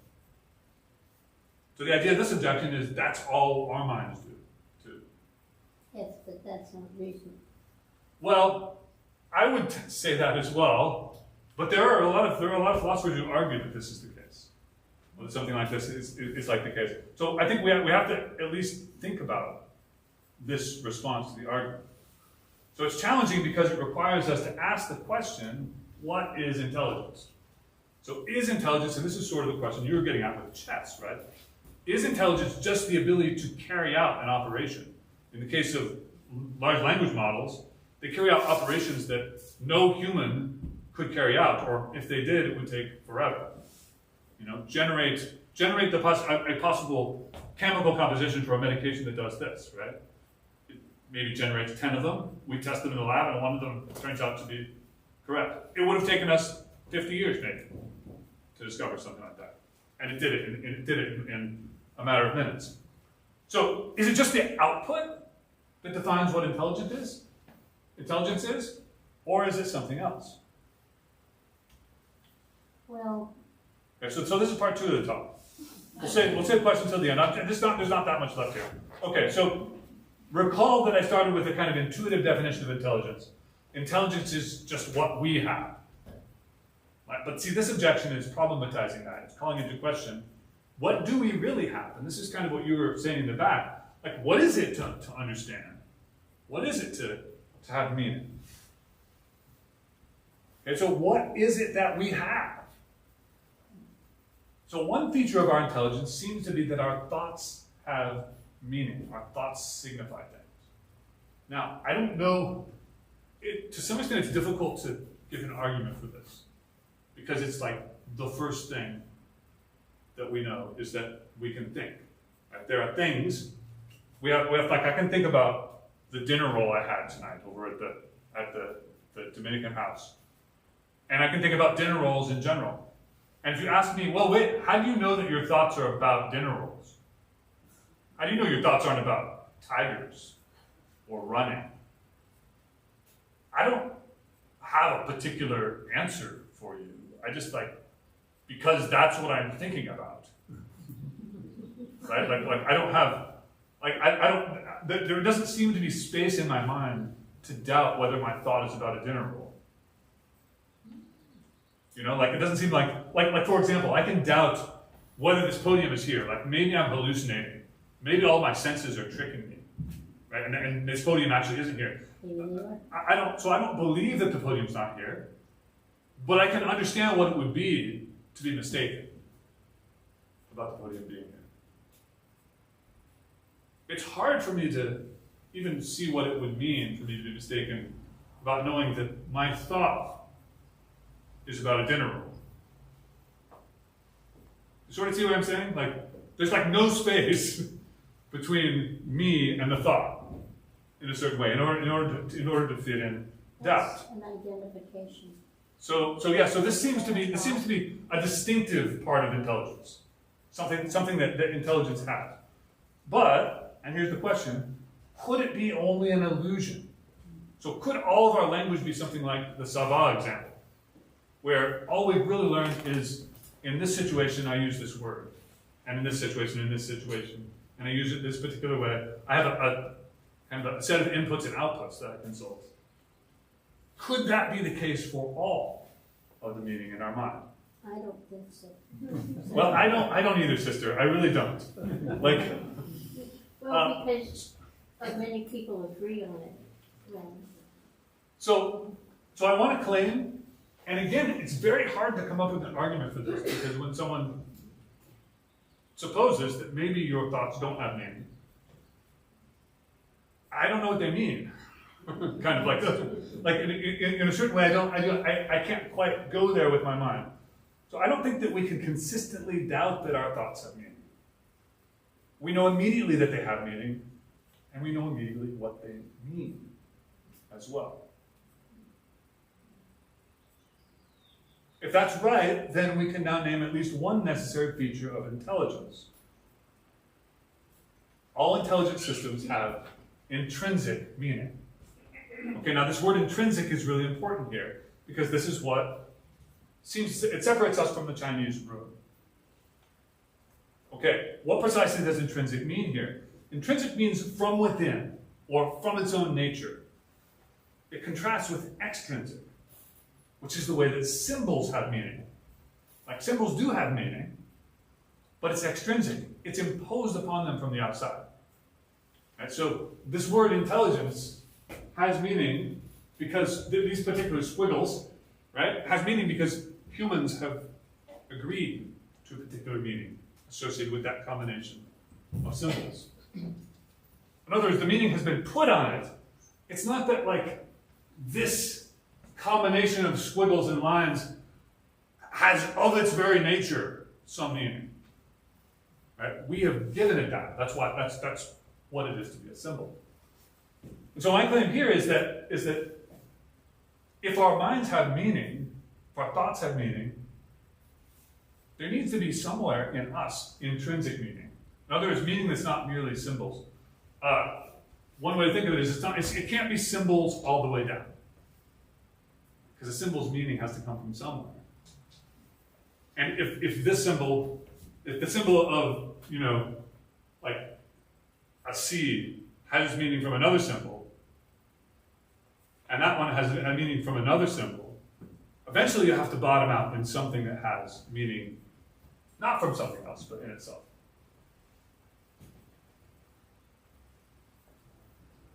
So the idea of this objection is that's all our minds do, too. Yes, but that's not reasonable. Well, I would say that as well, but there are a lot of philosophers who argue that this is the case. Well, something like this is like the case. So I think we have to at least think about this response to the argument. So it's challenging because it requires us to ask the question, what is intelligence? So is intelligence, and this is sort of the question you were getting at with chess, right? Is intelligence just the ability to carry out an operation? In the case of large language models, they carry out operations that no human could carry out, or if they did, it would take forever. You know, generate a possible chemical composition for a medication that does this, right? It maybe generates 10 of them. We test them in the lab, and one of them turns out to be correct. It would have taken us 50 years, maybe, to discover something like that. And it did it in a matter of minutes. So is it just the output that defines what intelligence is? Or is it something else? Well, Okay, so this is part 2 of the talk. We'll save the question until the end. There's not that much left here. Okay, so recall that I started with a kind of intuitive definition of intelligence. Intelligence is just what we have. Right? But see, this objection is problematizing that. It's calling into question, what do we really have? And this is kind of what you were saying in the back. Like, what is it to understand? What is it to have meaning? Okay, so what is it that we have? So one feature of our intelligence seems to be that our thoughts have meaning. Our thoughts signify things. Now, I don't know, to some extent it's difficult to give an argument for this, because it's like the first thing that we know is that we can think. Right? There are things, we have like, I can think about the dinner roll I had tonight over at the Dominican house. And I can think about dinner rolls in general. And if you ask me, well, wait, how do you know that your thoughts are about dinner rolls? How do you know your thoughts aren't about tigers or running? I don't have a particular answer for you. I just because that's what I'm thinking about. Right? Like I don't have Like, there doesn't seem to be space in my mind to doubt whether my thought is about a dinner roll. You know, like, it doesn't seem like for example, I can doubt whether this podium is here. Like, maybe I'm hallucinating. Maybe all my senses are tricking me, right? And this podium actually isn't here. I don't believe that the podium's not here, but I can understand what it would be to be mistaken about the podium being here. It's hard for me to even see what it would mean for me to be mistaken about knowing that my thought is about a dinner roll. You sort of see what I'm saying? Like, there's like no space between me and the thought in a certain way, in order to fit in doubt. That's an identification. So this seems to be a distinctive part of intelligence, something that intelligence has. But, and here's the question: could it be only an illusion? So could all of our language be something like the Sava example, where all we've really learned is, in this situation I use this word, and in this situation, and I use it this particular way. I have a kind of a set of inputs and outputs that I consult. Could that be the case for all of the meaning in our mind? I don't think so. Well, I don't either, sister. I really don't. Like, Well, because many people agree on it. Then. so I want to claim, and again, it's very hard to come up with an argument for this, because when someone supposes that maybe your thoughts don't have meaning, I don't know what they mean. Kind of like in a certain way, I can't quite go there with my mind. So I don't think that we can consistently doubt that our thoughts have meaning. We know immediately that they have meaning, and we know immediately what they mean as well. If that's right, then we can now name at least one necessary feature of intelligence. All intelligent systems have intrinsic meaning. Okay, now this word intrinsic is really important here, because this is what it separates us from the Chinese room. Okay, what precisely does intrinsic mean here? Intrinsic means from within, or from its own nature. It contrasts with extrinsic, which is the way that symbols have meaning. Like, symbols do have meaning, but it's extrinsic. It's imposed upon them from the outside. Right? So this word intelligence has meaning because these particular squiggles, right, has meaning because humans have agreed to a particular meaning associated with that combination of symbols. In other words, the meaning has been put on it. It's not that, like, this combination of squiggles and lines has of its very nature some meaning. Right? We have given it that. That's what it is to be a symbol. And so my claim here is that if our minds have meaning, if our thoughts have meaning, there needs to be somewhere in us intrinsic meaning. In other words, meaning that's not merely symbols. One way to think of it is it can't be symbols all the way down, because a symbol's meaning has to come from somewhere. And if the symbol of, like a seed has meaning from another symbol, and that one has a meaning from another symbol, eventually you have to bottom out in something that has meaning, not from something else, but in itself.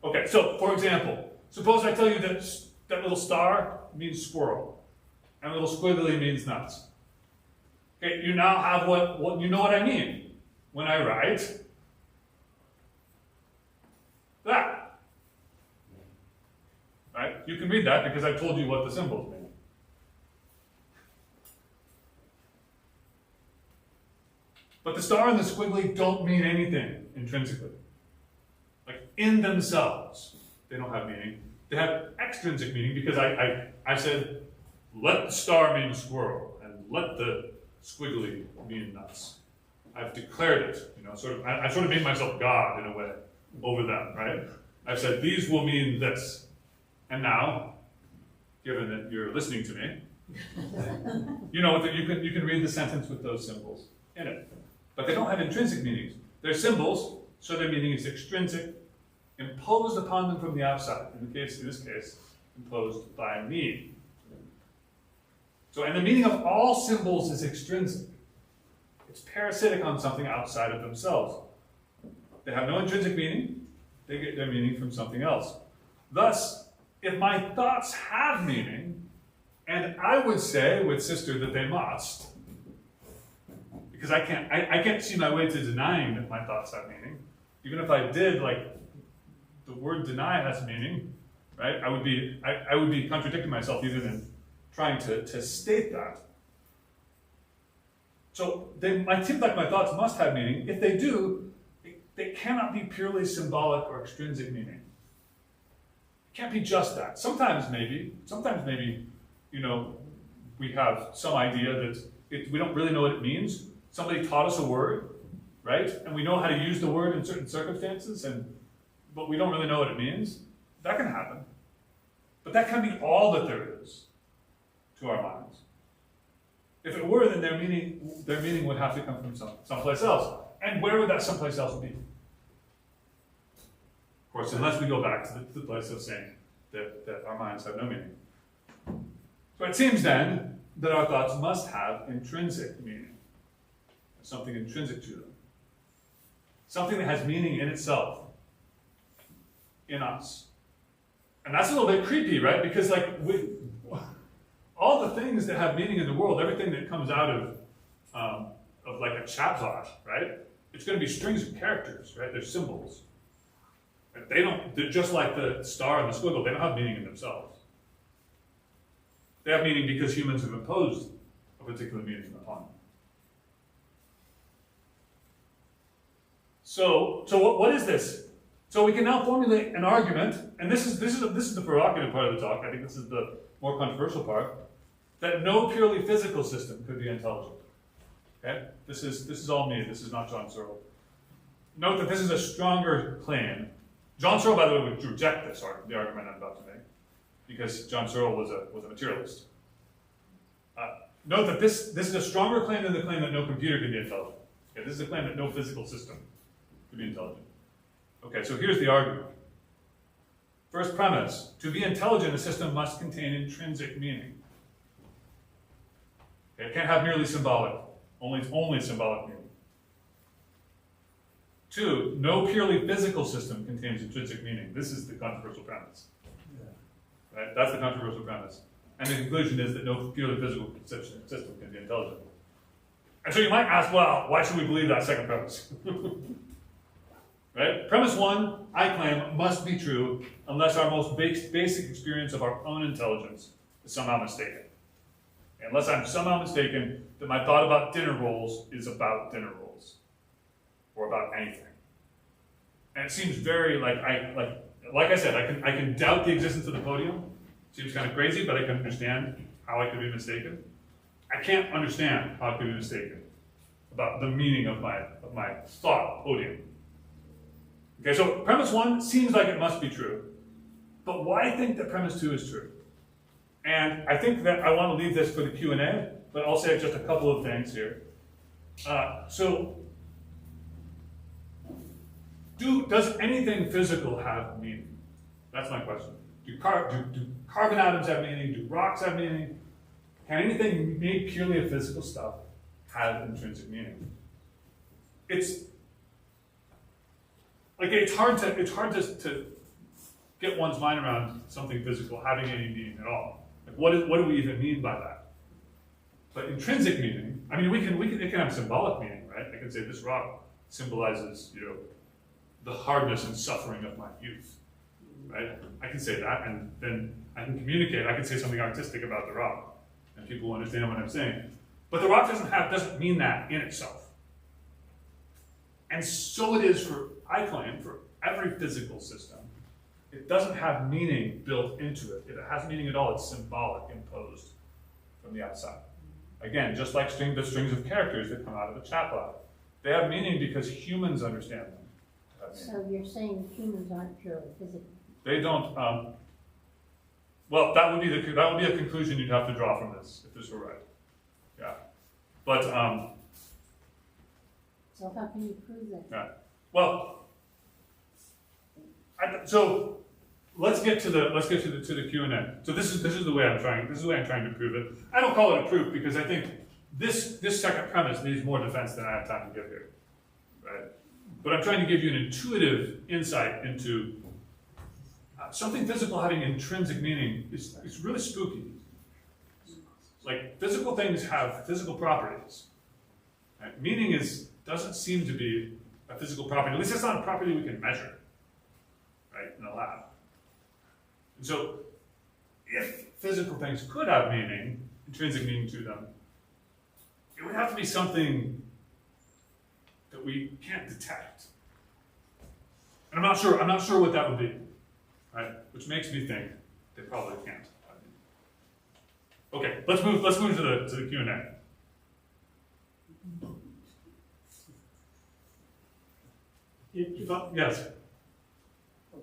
Okay, so for example, suppose I tell you that that little star means squirrel, and little squiggly means nuts. Okay, you now have what you know what I mean when I write that. Right? You can read that because I told you what the symbols mean. But the star and the squiggly don't mean anything intrinsically. Like, in themselves, they don't have meaning. They have extrinsic meaning because I said, let the star mean squirrel, and let the squiggly mean nuts. I've declared it, I sort of made myself God in a way over them, right? I've said, these will mean this. And now, given that you're listening to me, you know that you can read the sentence with those symbols in it. But they don't have intrinsic meanings. They're symbols so their meaning is extrinsic, imposed upon them from the outside. In this case, imposed by me. So, and the meaning of all symbols is extrinsic. It's parasitic on something outside of themselves. They have no intrinsic meaning, they get their meaning from something else. Thus, if my thoughts have meaning, and I would say with Sister that they must, because I can't see my way to denying that my thoughts have meaning. Even if I did, like, the word deny has meaning, right? I would be contradicting myself even in trying to state that. So I seem like my thoughts must have meaning. If they do, they cannot be purely symbolic or extrinsic meaning. It can't be just that. Sometimes maybe, you know, we have some idea that we don't really know what it means. Somebody taught us a word, right? And we know how to use the word in certain circumstances, but we don't really know what it means. That can happen. But that can be all that there is to our minds. If it were, then their meaning would have to come from someplace else. And where would that someplace else be? Of course, unless we go back to the place of saying that our minds have no meaning. So it seems then that our thoughts must have intrinsic meaning. Something intrinsic to them. Something that has meaning in itself. In us. And that's a little bit creepy, right? Because like all the things that have meaning in the world, everything that comes out of like a chatbot, right? It's going to be strings of characters, right? They're symbols. They're just like the star and the squiggle, they don't have meaning in themselves. They have meaning because humans have imposed a particular meaning upon them. So what is this? So we can now formulate an argument, and this is the provocative part of the talk. I think this is the more controversial part, that no purely physical system could be intelligent. Okay? This is all me. This is not John Searle. Note that this is a stronger claim. John Searle, by the way, would reject this the argument I'm about to make, because John Searle was a materialist. Note that this is a stronger claim than the claim that no computer can be intelligent. Okay? This is a claim that no physical system could be intelligent. Okay, so here's the argument. First premise, to be intelligent, a system must contain intrinsic meaning. Okay, it can't have merely symbolic, only symbolic meaning. Two, no purely physical system contains intrinsic meaning. This is the controversial premise. Yeah. Right? That's the controversial premise. And the conclusion is that no purely physical system can be intelligent. And so you might ask, well, why should we believe that second premise? Right? Premise one, I claim, must be true unless our most basic experience of our own intelligence is somehow mistaken. Unless I'm somehow mistaken that my thought about dinner rolls is about dinner rolls. Or about anything. And it seems very, like I said, I can doubt the existence of the podium. Seems kind of crazy, but I can understand how I could be mistaken. I can't understand how I could be mistaken about the meaning of my thought podium. Okay, so premise one seems like it must be true, but why think that premise two is true? And I think that I want to leave this for the Q&A, but I'll say just a couple of things here. Does anything physical have meaning? That's my question. Do carbon atoms have meaning? Do rocks have meaning? Can anything made purely of physical stuff have intrinsic meaning? It's hard to get one's mind around something physical having any meaning at all. Like what do we even mean by that? But intrinsic meaning, I mean, it can have symbolic meaning, right? I can say this rock symbolizes, the hardness and suffering of my youth, right? I can say that, and then I can communicate. I can say something artistic about the rock, and people will understand what I'm saying. But the rock doesn't mean that in itself. And so it is I claim, for every physical system. It doesn't have meaning built into it. If it has meaning at all, it's symbolic, imposed from the outside. Again, just like the strings of characters that come out of a chatbot. They have meaning because humans understand them. So you're saying humans aren't purely physical? They don't. Well, that would be a conclusion you'd have to draw from this if this were right. Yeah, but so how can you prove that? yeah. Well, so let's get to the Q&A. So this is the way I'm trying to prove it. I don't call it a proof because I think this second premise needs more defense than I have time to give here, right? But I'm trying to give you an intuitive insight into something physical having intrinsic meaning is really spooky. Like physical things have physical properties. Right? Meaning doesn't seem to be a physical property. At least it's not a property we can measure, right, in a lab. And so, if physical things could have meaning, intrinsic meaning to them, it would have to be something that we can't detect. And I'm not sure what that would be, right? Which makes me think they probably can't. Okay, let's move to the Q&A. Yes.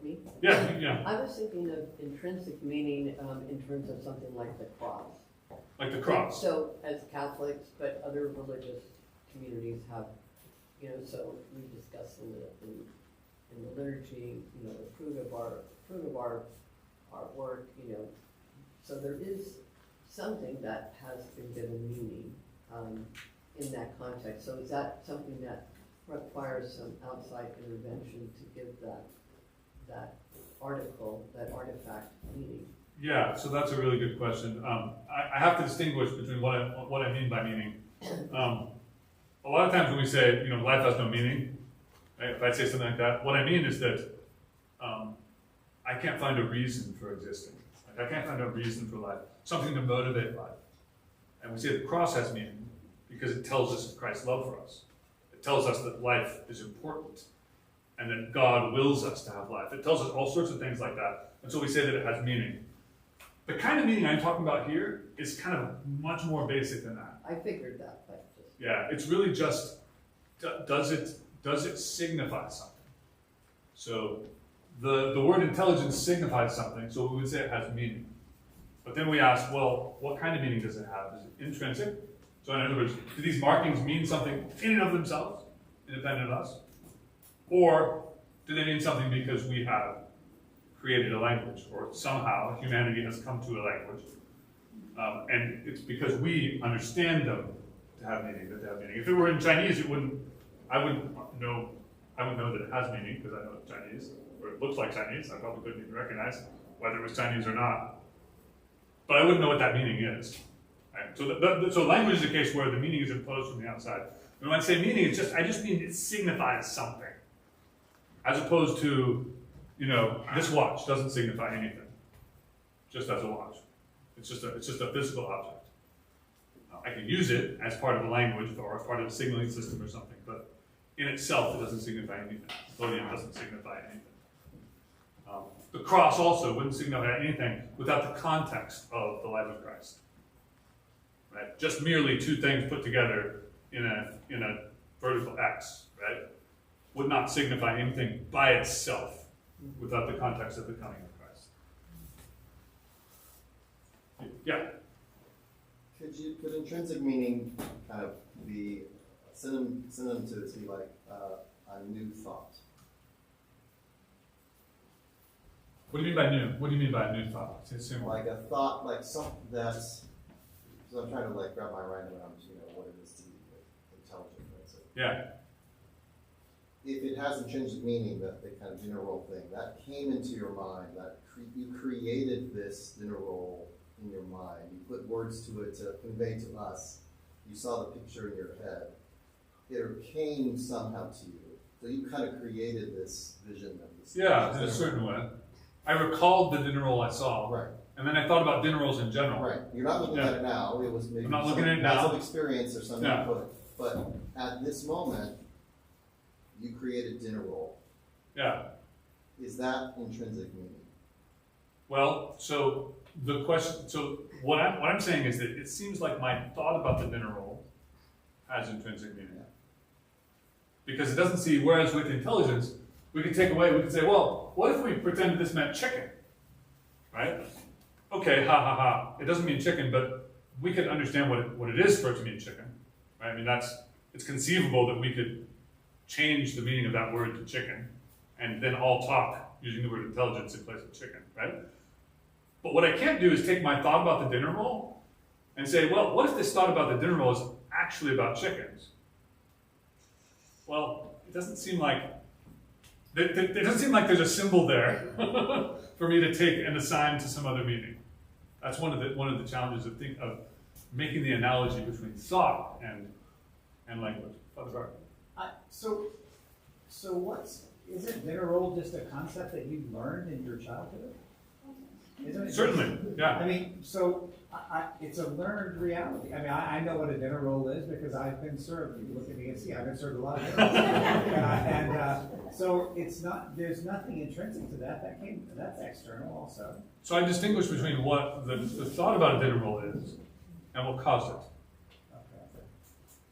Me? Yeah. I was thinking of intrinsic meaning in terms of something like the cross. Like the cross. So as Catholics, but other religious communities have, so we discuss in the liturgy, the fruit of our work, so there is something that has been given meaning in that context. So is that something that requires some outside intervention to give that artifact meaning? Yeah, so that's a really good question. I have to distinguish between what I mean by meaning. A lot of times when we say, life has no meaning, right, if I say something like that, what I mean is that I can't find a reason for existing. Like, I can't find a reason for life, something to motivate life. And we say the cross has meaning because it tells us of Christ's love for us. It tells us that life is important and that God wills us to have life. It tells us all sorts of things like that. And so we say that it has meaning. The kind of meaning I'm talking about here is kind of much more basic than that. I figured that, but just... Yeah, it's really just, does it signify something? So the word intelligence signifies something, so we would say it has meaning. But then we ask, well, what kind of meaning does it have? Is it intrinsic? So in other words, do these markings mean something in and of themselves, independent of us? Or do they mean something because we have created a language, or somehow humanity has come to a language, and it's because we understand them to have meaning, that they have meaning. If it were in Chinese, I wouldn't know that it has meaning because I know it's Chinese, or it looks like Chinese. I probably couldn't even recognize whether it was Chinese or not. But I wouldn't know what that meaning is. Right? So language is a case where the meaning is imposed from the outside. And when I say meaning, I just mean it signifies something, as opposed to, this watch doesn't signify anything, just as a watch. It's just a physical object. I can use it as part of a language or as part of a signaling system or something, but in itself, it doesn't signify anything. The podium doesn't signify anything. The cross also wouldn't signify anything without the context of the life of Christ. Right? Just merely two things put together in a vertical X, right, would not signify anything by itself without the context of the coming of Christ. Yeah? Could intrinsic meaning kind of be synonym to be like a new thought? What do you mean by new? What do you mean by a new thought? Like a thought, like something that's. So I'm trying to grab my mind around, what it is to be intelligent. Right? So yeah. If it has intrinsic meaning, that the kind of dinner roll thing, that came into your mind, that you created this dinner roll in your mind. You put words to it to convey to us. You saw the picture in your head. It came somehow to you. So you kind of created this vision of this. Yeah, in a certain way. I recalled the dinner roll I saw. Right. And then I thought about dinner rolls in general. Right. You're not looking at it now. It was maybe I'm not looking at it now. Some experience or something. Yeah. But at this moment, you created dinner roll. Yeah. Is that intrinsic meaning? Well, so the question, what I'm saying is that it seems like my thought about the dinner roll has intrinsic meaning. Because it doesn't see, whereas with intelligence, we could say, well, what if we pretended this meant chicken? Right? Okay, ha ha ha. It doesn't mean chicken, but we could understand what it is for it to mean chicken. Right? I mean, it's conceivable that we could change the meaning of that word to chicken and then all talk, using the word intelligence in place of chicken, right? But what I can't do is take my thought about the dinner roll and say, well, what if this thought about the dinner roll is actually about chickens? Well, it doesn't seem like there's a symbol there for me to take and assign to some other meaning. That's one of the challenges of making the analogy between thought and language. Isn't dinner roll just a concept that you learned in your childhood? Isn't it? Certainly, yeah. I mean, it's a learned reality. I mean, I know what a dinner roll is because I've been served. You look at me and see, I've been served a lot of dinner rolls. So it's not, there's nothing intrinsic to that. That's external also. So I distinguish between what the thought about a dinner roll is and what caused it.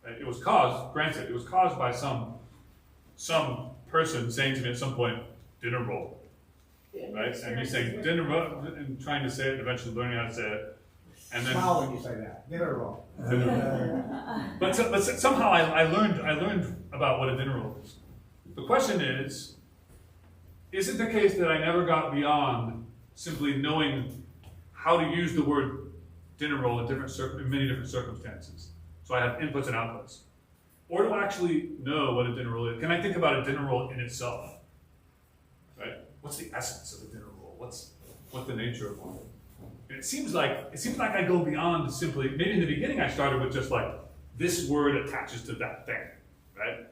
Okay. It was caused, granted, it was caused by some person saying to me at some point, dinner roll. Right? And me saying dinner roll and trying to say it and eventually learning how to say it. And then Smile when you say that. Dinner roll. But somehow I learned about what a dinner roll is. The question is it the case that I never got beyond simply knowing how to use the word dinner roll in many different circumstances? So I have inputs and outputs. Or do I actually know what a dinner roll is? Can I think about a dinner roll in itself? Right? What's the essence of a dinner roll? What's the nature of one? And it seems like I go beyond simply, maybe in the beginning I started with just like, this word attaches to that thing, right?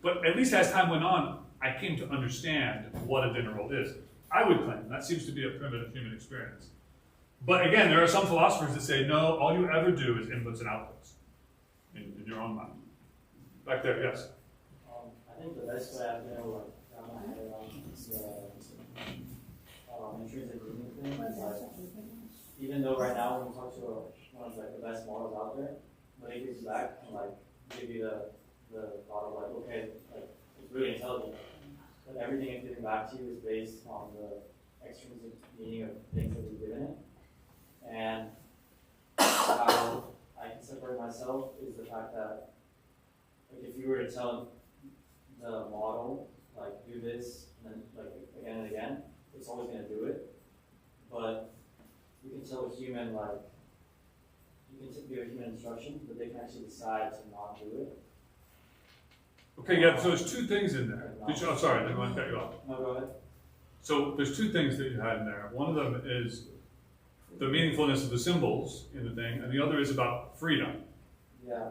But at least as time went on, I came to understand what a dinner roll is. I would claim that seems to be a primitive human experience. But again, there are some philosophers that say, no, all you ever do is inputs and outputs in your own mind. Back there, yes? I think the best way I've been able to wrap my head around is the intrinsic meaning thing. Like, even though right now when you talk to one of like the best models out there, when it gets back and like give you the thought of like, okay, like it's really intelligent. But everything it's giving back to you is based on the extrinsic meaning of things that you've given it. And how I can separate myself is the fact that like if you were to tell the model like do this and then like again and again, it's always going to do it. But you can tell a human like you can give a human instructions, but they can actually decide to not do it. Okay, yeah, so there's two things in there. Sorry, I didn't want to cut you off. No, go ahead. So there's two things that you had in there. One of them is the meaningfulness of the symbols in the thing, and the other is about freedom. Yeah.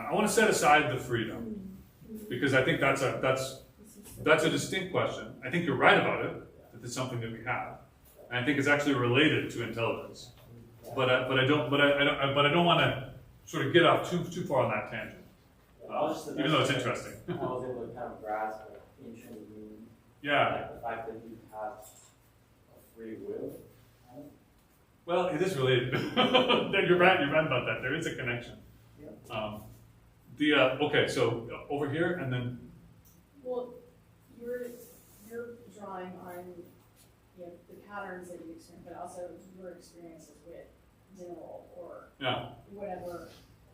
I want to set aside the freedom because I think that's a distinct question. I think you're right about it, that it's something that we have, and I think it's actually related to intelligence. But I don't want to sort of get off too far on that tangent. Even though it's interesting. I was able to kind of grasp the intrinsic meaning. Yeah. Like the fact that you have a free will. Well, it is related. You're right about that. There is a connection. Okay, so over here and then. Well, you're drawing on the patterns that you experience, but also your experiences with general or whatever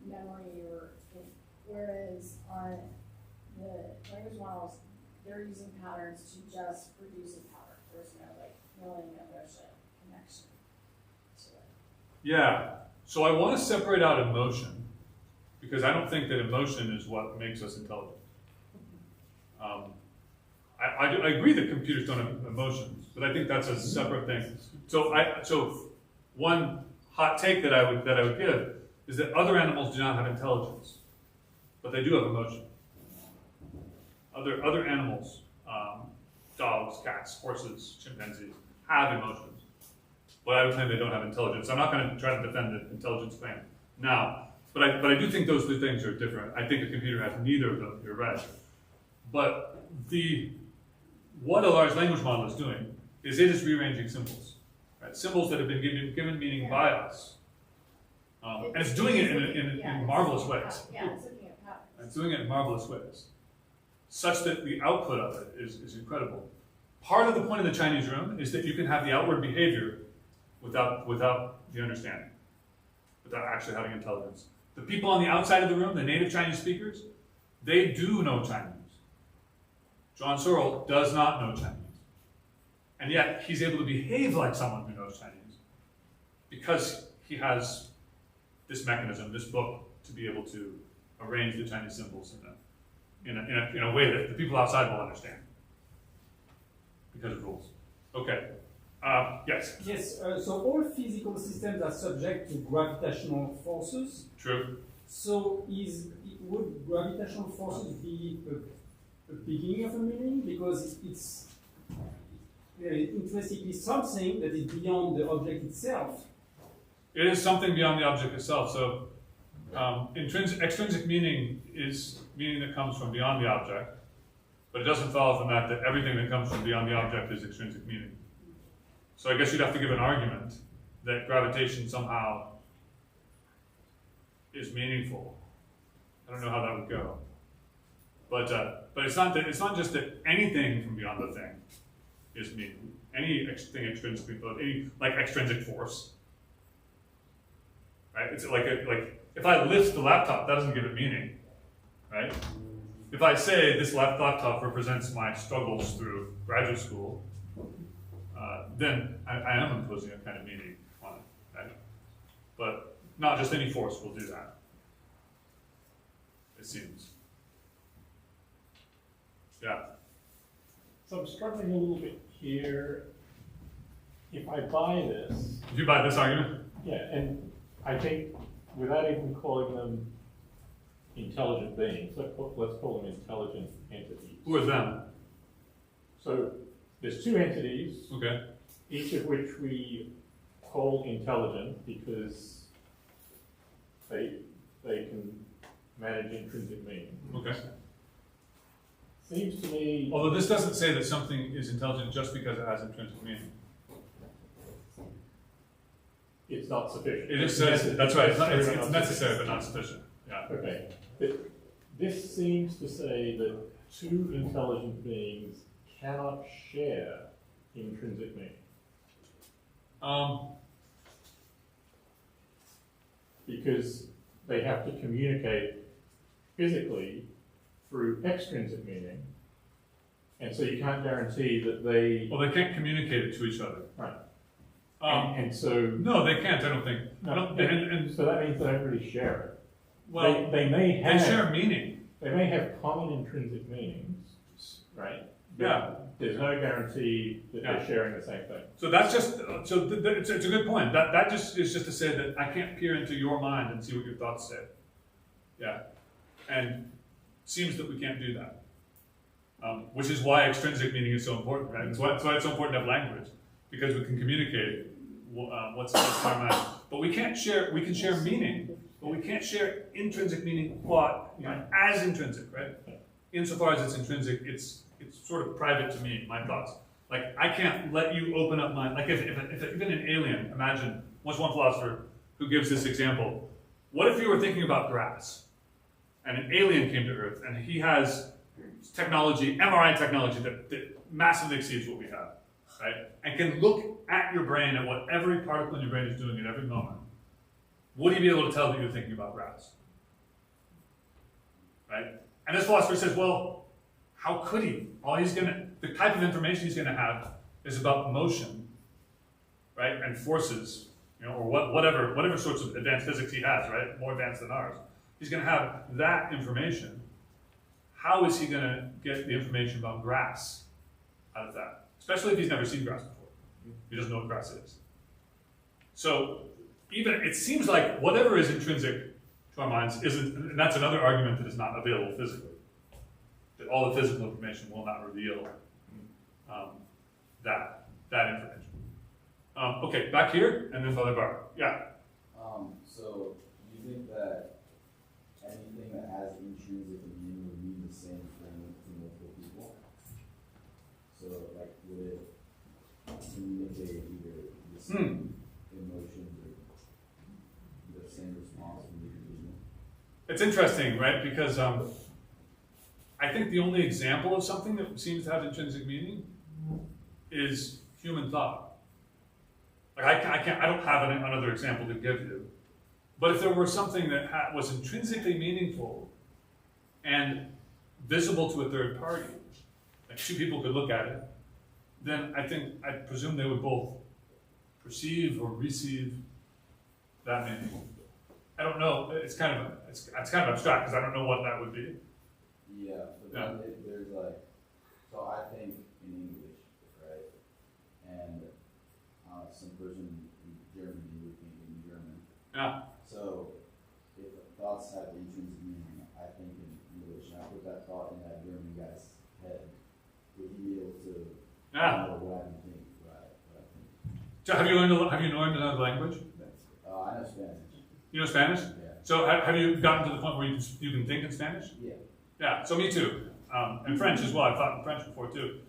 memory or. Whereas on the language models, they're using patterns to just produce a pattern. There's no like feeling, emotion, connection to it. Yeah. So I want to separate out emotion because I don't think that emotion is what makes us intelligent. I agree that computers don't have emotions, but I think that's a separate thing. So one hot take that I would give is that other animals do not have intelligence. But they do have emotion. Other animals, dogs, cats, horses, chimpanzees, have emotions. But I would claim they don't have intelligence. I'm not going to try to defend the intelligence claim now. But I do think those two things are different. I think a computer has neither of them. You're right. But what a large language model is doing is it is rearranging symbols, right? Symbols that have been given meaning by us, and it's doing it in marvelous ways. Yeah, it's looking at patterns. It's doing it in marvelous ways, such that the output of it is incredible. Part of the point of the Chinese room is that you can have the outward behavior without the understanding, without actually having intelligence. The people on the outside of the room, the native Chinese speakers, they do know Chinese. John Searle does not know Chinese. And yet, he's able to behave like someone who knows Chinese because he has this mechanism, this book, to be able to arrange the Chinese symbols in a way that the people outside will understand because of rules. Okay. Yes. Yes, so all physical systems are subject to gravitational forces. True. So would gravitational forces be a beginning of a meaning? Because it's intrinsically something that is beyond the object itself. It is something beyond the object itself. So extrinsic meaning is meaning that comes from beyond the object, but it doesn't follow from that everything that comes from beyond the object is extrinsic meaning. So I guess you'd have to give an argument that gravitation somehow is meaningful. I don't know how that would go. But it's not just that anything from beyond the thing is meaning. Anything extrinsically, like extrinsic force. Right? It's like if I lift the laptop, that doesn't give it meaning. Right? If I say this laptop represents my struggles through graduate school, then I am imposing a kind of meaning on it. Right? But not just any force will do that. It seems. Yeah. So I'm struggling a little bit here. If I buy this, If you buy this argument, yeah, and I think without even calling them intelligent beings, let's call them intelligent entities. who are them? So there's two entities, Okay. each of which we call intelligent because they can manage intrinsic meaning. Okay. Seems to me. Although this doesn't say that something is intelligent just because it has intrinsic meaning. It's not sufficient. It just says, that's right, it's necessary but not sufficient. Yeah. Okay. This seems to say that two intelligent beings cannot share intrinsic meaning. Because they have to communicate physically through extrinsic meaning, and so you can't guarantee that they. Well, they can't communicate it to each other. Right. And so. No, they can't, I don't think. No, and so that means they don't really share it. well, they may have. they share meaning. They may have common intrinsic meanings, right? But Yeah. There's no guarantee that Yeah. they're sharing the same thing. So that's just, it's a good point. That just is just to say that I can't peer into your mind and see what your thoughts say. Yeah. And it seems that we can't do that. Which is why extrinsic meaning is so important, right? That's why it's so important to have language, because we can communicate what's in our mind. But we can share meaning, but we can't share intrinsic meaning as intrinsic, right? Insofar as it's intrinsic, it's sort of private to me, my thoughts. Like, I can't let you open up my, like if even an alien, imagine, what's one philosopher who gives this example? What if you were thinking about grass, and an alien came to Earth, and he has technology, MRI technology that massively exceeds what we have, right? And can look at your brain, at what every particle in your brain is doing at every moment. Would he be able to tell that you're thinking about grass? Right? And this philosopher says, well, how could he? The type of information he's gonna have is about motion, right? And forces, or whatever sorts of advanced physics he has, right? More advanced than ours. He's gonna have that information. How is he gonna get the information about grass out of that? Especially if he's never seen grass before. He doesn't know what grass is. So it seems like whatever is intrinsic to our minds isn't, and that's another argument that is not available physically. That all the physical information will not reveal that information. Okay, back here, and then Father Bar. Yeah. So you think that anything that has intrinsic meaning would mean the same thing to multiple people? So, like, would it communicate either the same emotions or the same response from the individual? It's interesting, right? Because I think the only example of something that seems to have intrinsic meaning is human thought. Like I don't have another example to give you. But if there were something that was intrinsically meaningful and visible to a third party, and two people could look at it, then I presume they would both perceive or receive that meaning. I don't know. It's kind of abstract because I don't know what that would be. Yeah, but then there's like, so I think in English, right? And some person in Germany would think in German. Yeah. So if thoughts have intrinsic meaning, I think in English, and I put that thought in that German guy's head, would he be able to know what I think, what I think? So have you learned another language? I know Spanish. You know Spanish? Yeah. So have you gotten to the point where you can think in Spanish? Yeah. Yeah, so me too. And French as well. I've thought in French before too.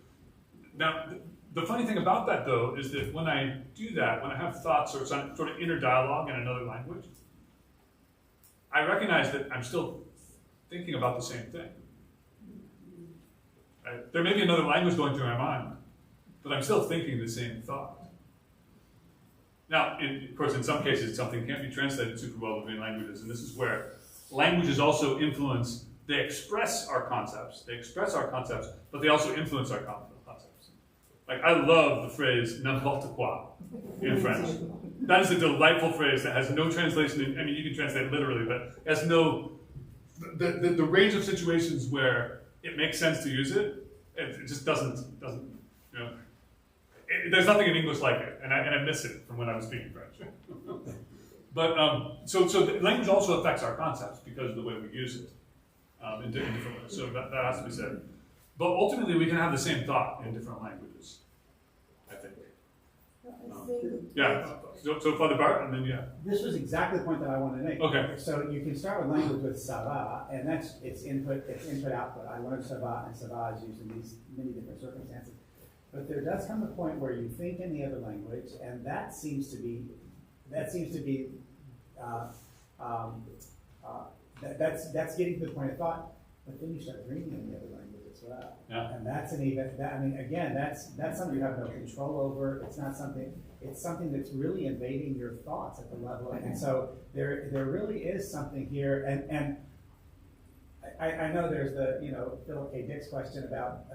Now, the funny thing about that though is that when I do that, when I have thoughts or some sort of inner dialogue in another language, I recognize that I'm still thinking about the same thing. Right? There may be another language going through my mind, but I'm still thinking the same thought. Now, of course, in some cases, something can't be translated super well between languages, and this is where languages also influence. They express our concepts, but they also influence our concepts. Like, I love the phrase n'importe quoi in French. That is a delightful phrase that has no translation. I mean, you can translate it literally, but it has no, the range of situations where it makes sense to use it, it just doesn't, you know. There's nothing in English like it, and I miss it from when I was speaking French. But, so the language also affects our concepts because of the way we use it. In different ways, so that has to be said. But ultimately, we can have the same thought in different languages, I think. Yeah, so Father Bart, and then This was exactly the point that I wanted to make. Okay. So you can start with language with ça va, and that's it's input output. I learned ça va, and ça va is used in these many different circumstances. But there does come a point where you think in the other language, and that seems to be that's getting to the point of thought. But then you start dreaming in the other language as well. Yeah. And that's that's something you have no control over. It's not something. It's something that's really invading your thoughts at the level. And so there really is something here. And I know there's the Philip K. Dick's question about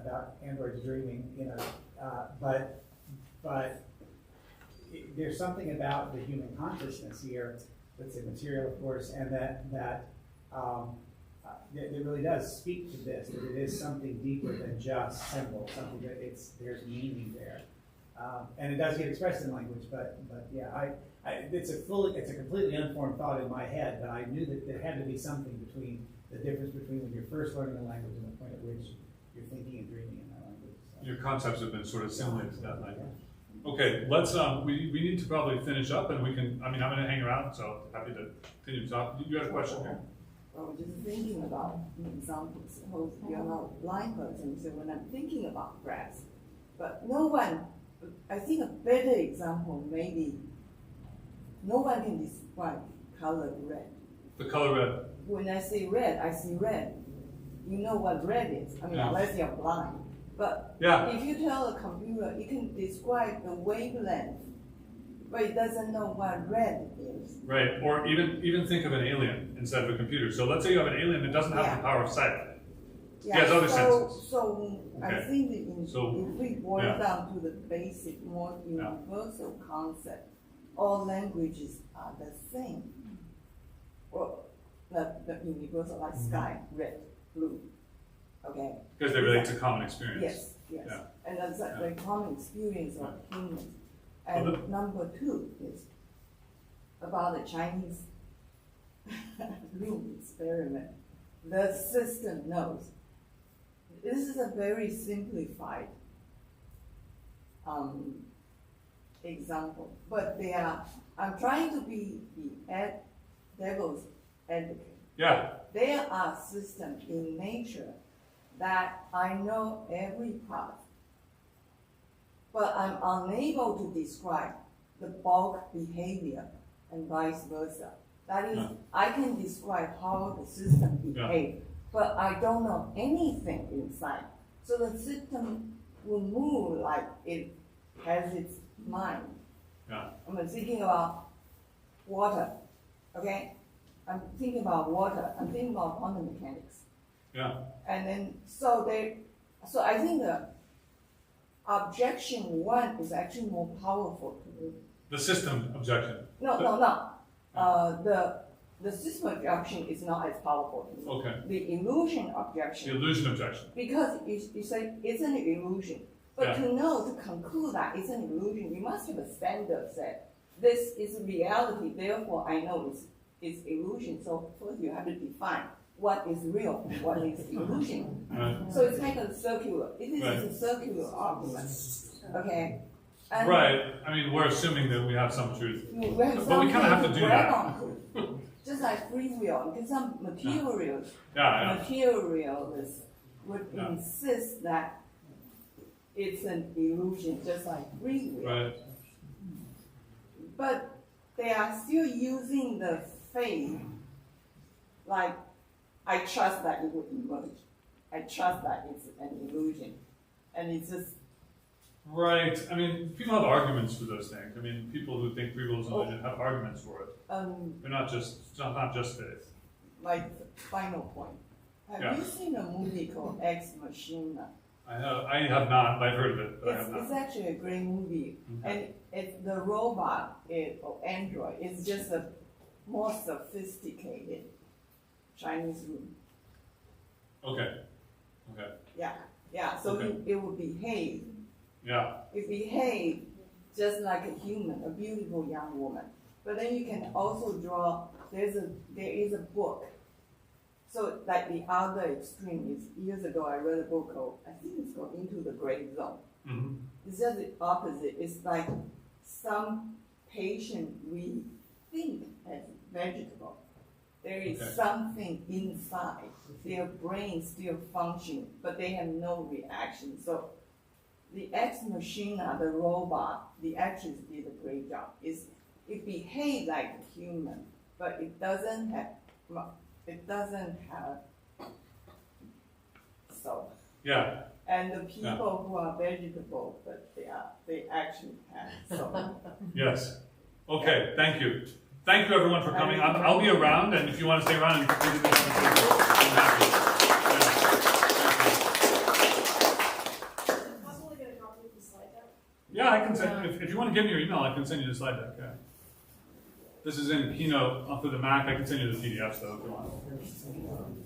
androids dreaming. But there's something about the human consciousness here that's immaterial, of course, and that it really does speak to this, that it is something deeper than just symbol, something that there's meaning there. And it does get expressed in language, but yeah, it's a completely unformed thought in my head, but I knew that there had to be something between the difference between when you're first learning the language and the point at which you're thinking and dreaming in that language. So. Your concepts have been sort of assimilated to that language. Okay, let's, we need to probably finish up, and we can, I'm going to hang around, so happy to continue to talk. You had a question here? Well, just thinking about examples. Suppose you're not a blind person, so when I'm thinking about grass, but I think a better example maybe, no one can describe color red. The color red. When I say red, I see red. You know what red is, unless you're blind. But if you tell a computer, it can describe the wavelength, but it doesn't know what red is. Right, or even think of an alien instead of a computer. So let's say you have an alien that doesn't have the power of sight. He has other senses. So okay. I think that if we boil down to the basic, more universal concept, all languages are the same. Well, the universal, like sky, red, blue. Okay. Because they relate to common experience. Yes. Yeah. And that's the common experience of humans. And number two is about the Chinese room experiment. The system knows. This is a very simplified example, but I'm trying to be devil's advocate. Yeah. There are systems in nature that I know every part, but I'm unable to describe the bulk behavior and vice versa. That is, I can describe how the system behaves, but I don't know anything inside. So the system will move like it has its mind. Yeah. I'm thinking about water, okay? I'm thinking about water. I'm thinking about quantum mechanics. Yeah. And then, so So I think the objection one is actually more powerful to me. The system objection. No. The system objection is not as powerful to me. Okay. The illusion The objection, illusion objection. because you say it's an illusion. But Yeah. to conclude that it's an illusion, you must have a standard set. This is reality, therefore I know it's illusion. So first you have to define what is real and what is illusion. Right. So it's like a circular. It is Right. a circular argument. Okay? And Right. I mean, we're assuming that we have some truth. we have But we kinda have to something do grab that. onto. Just like free will, because some materials Yeah, materialists would Yeah. insist that it's an illusion, just like free will. Right. But they are still using the faith, like, I trust that it will emerge. I trust that it's an illusion. And it's just, Right. I mean, people have arguments for those things. I mean, people who think free will is an illusion have arguments for it. They're not just, it's not just faith. like, final point. Have Yeah. you seen a movie called Ex Machina? I have not. I've heard of it, but I have It's not. actually a great movie. Okay. And it's the robot, or android, is just a more sophisticated Chinese room. Okay. Okay. Yeah, so Okay. it will behave. Yeah. It behave just like a human, a beautiful young woman. But then you can also draw, there is a book. So like the other extreme is, years ago I read a book called, I think it's called Into the Gray Zone. Mm-hmm. It's just the opposite. It's like some patient we think as vegetable. There is Okay. something inside. Their brain still function, but they have no reaction. So the ex machina, the robot, the actress did a great job. It behaves like a human, but it doesn't have soul. Yeah. And the people who are vegetable, but they actually have soul. Yes. Okay. Thank you. Thank you, everyone, for coming. I'll be around, and if you want to stay around and continue the conversation, I'm happy. Possible to get a copy of the slide deck? Yeah, I can send. If you want to give me your email, I can send you the slide deck. Yeah. This is in Keynote for the Mac. I can send you the PDFs though if you want.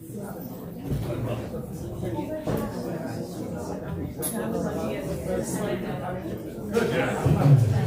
Good. Yeah.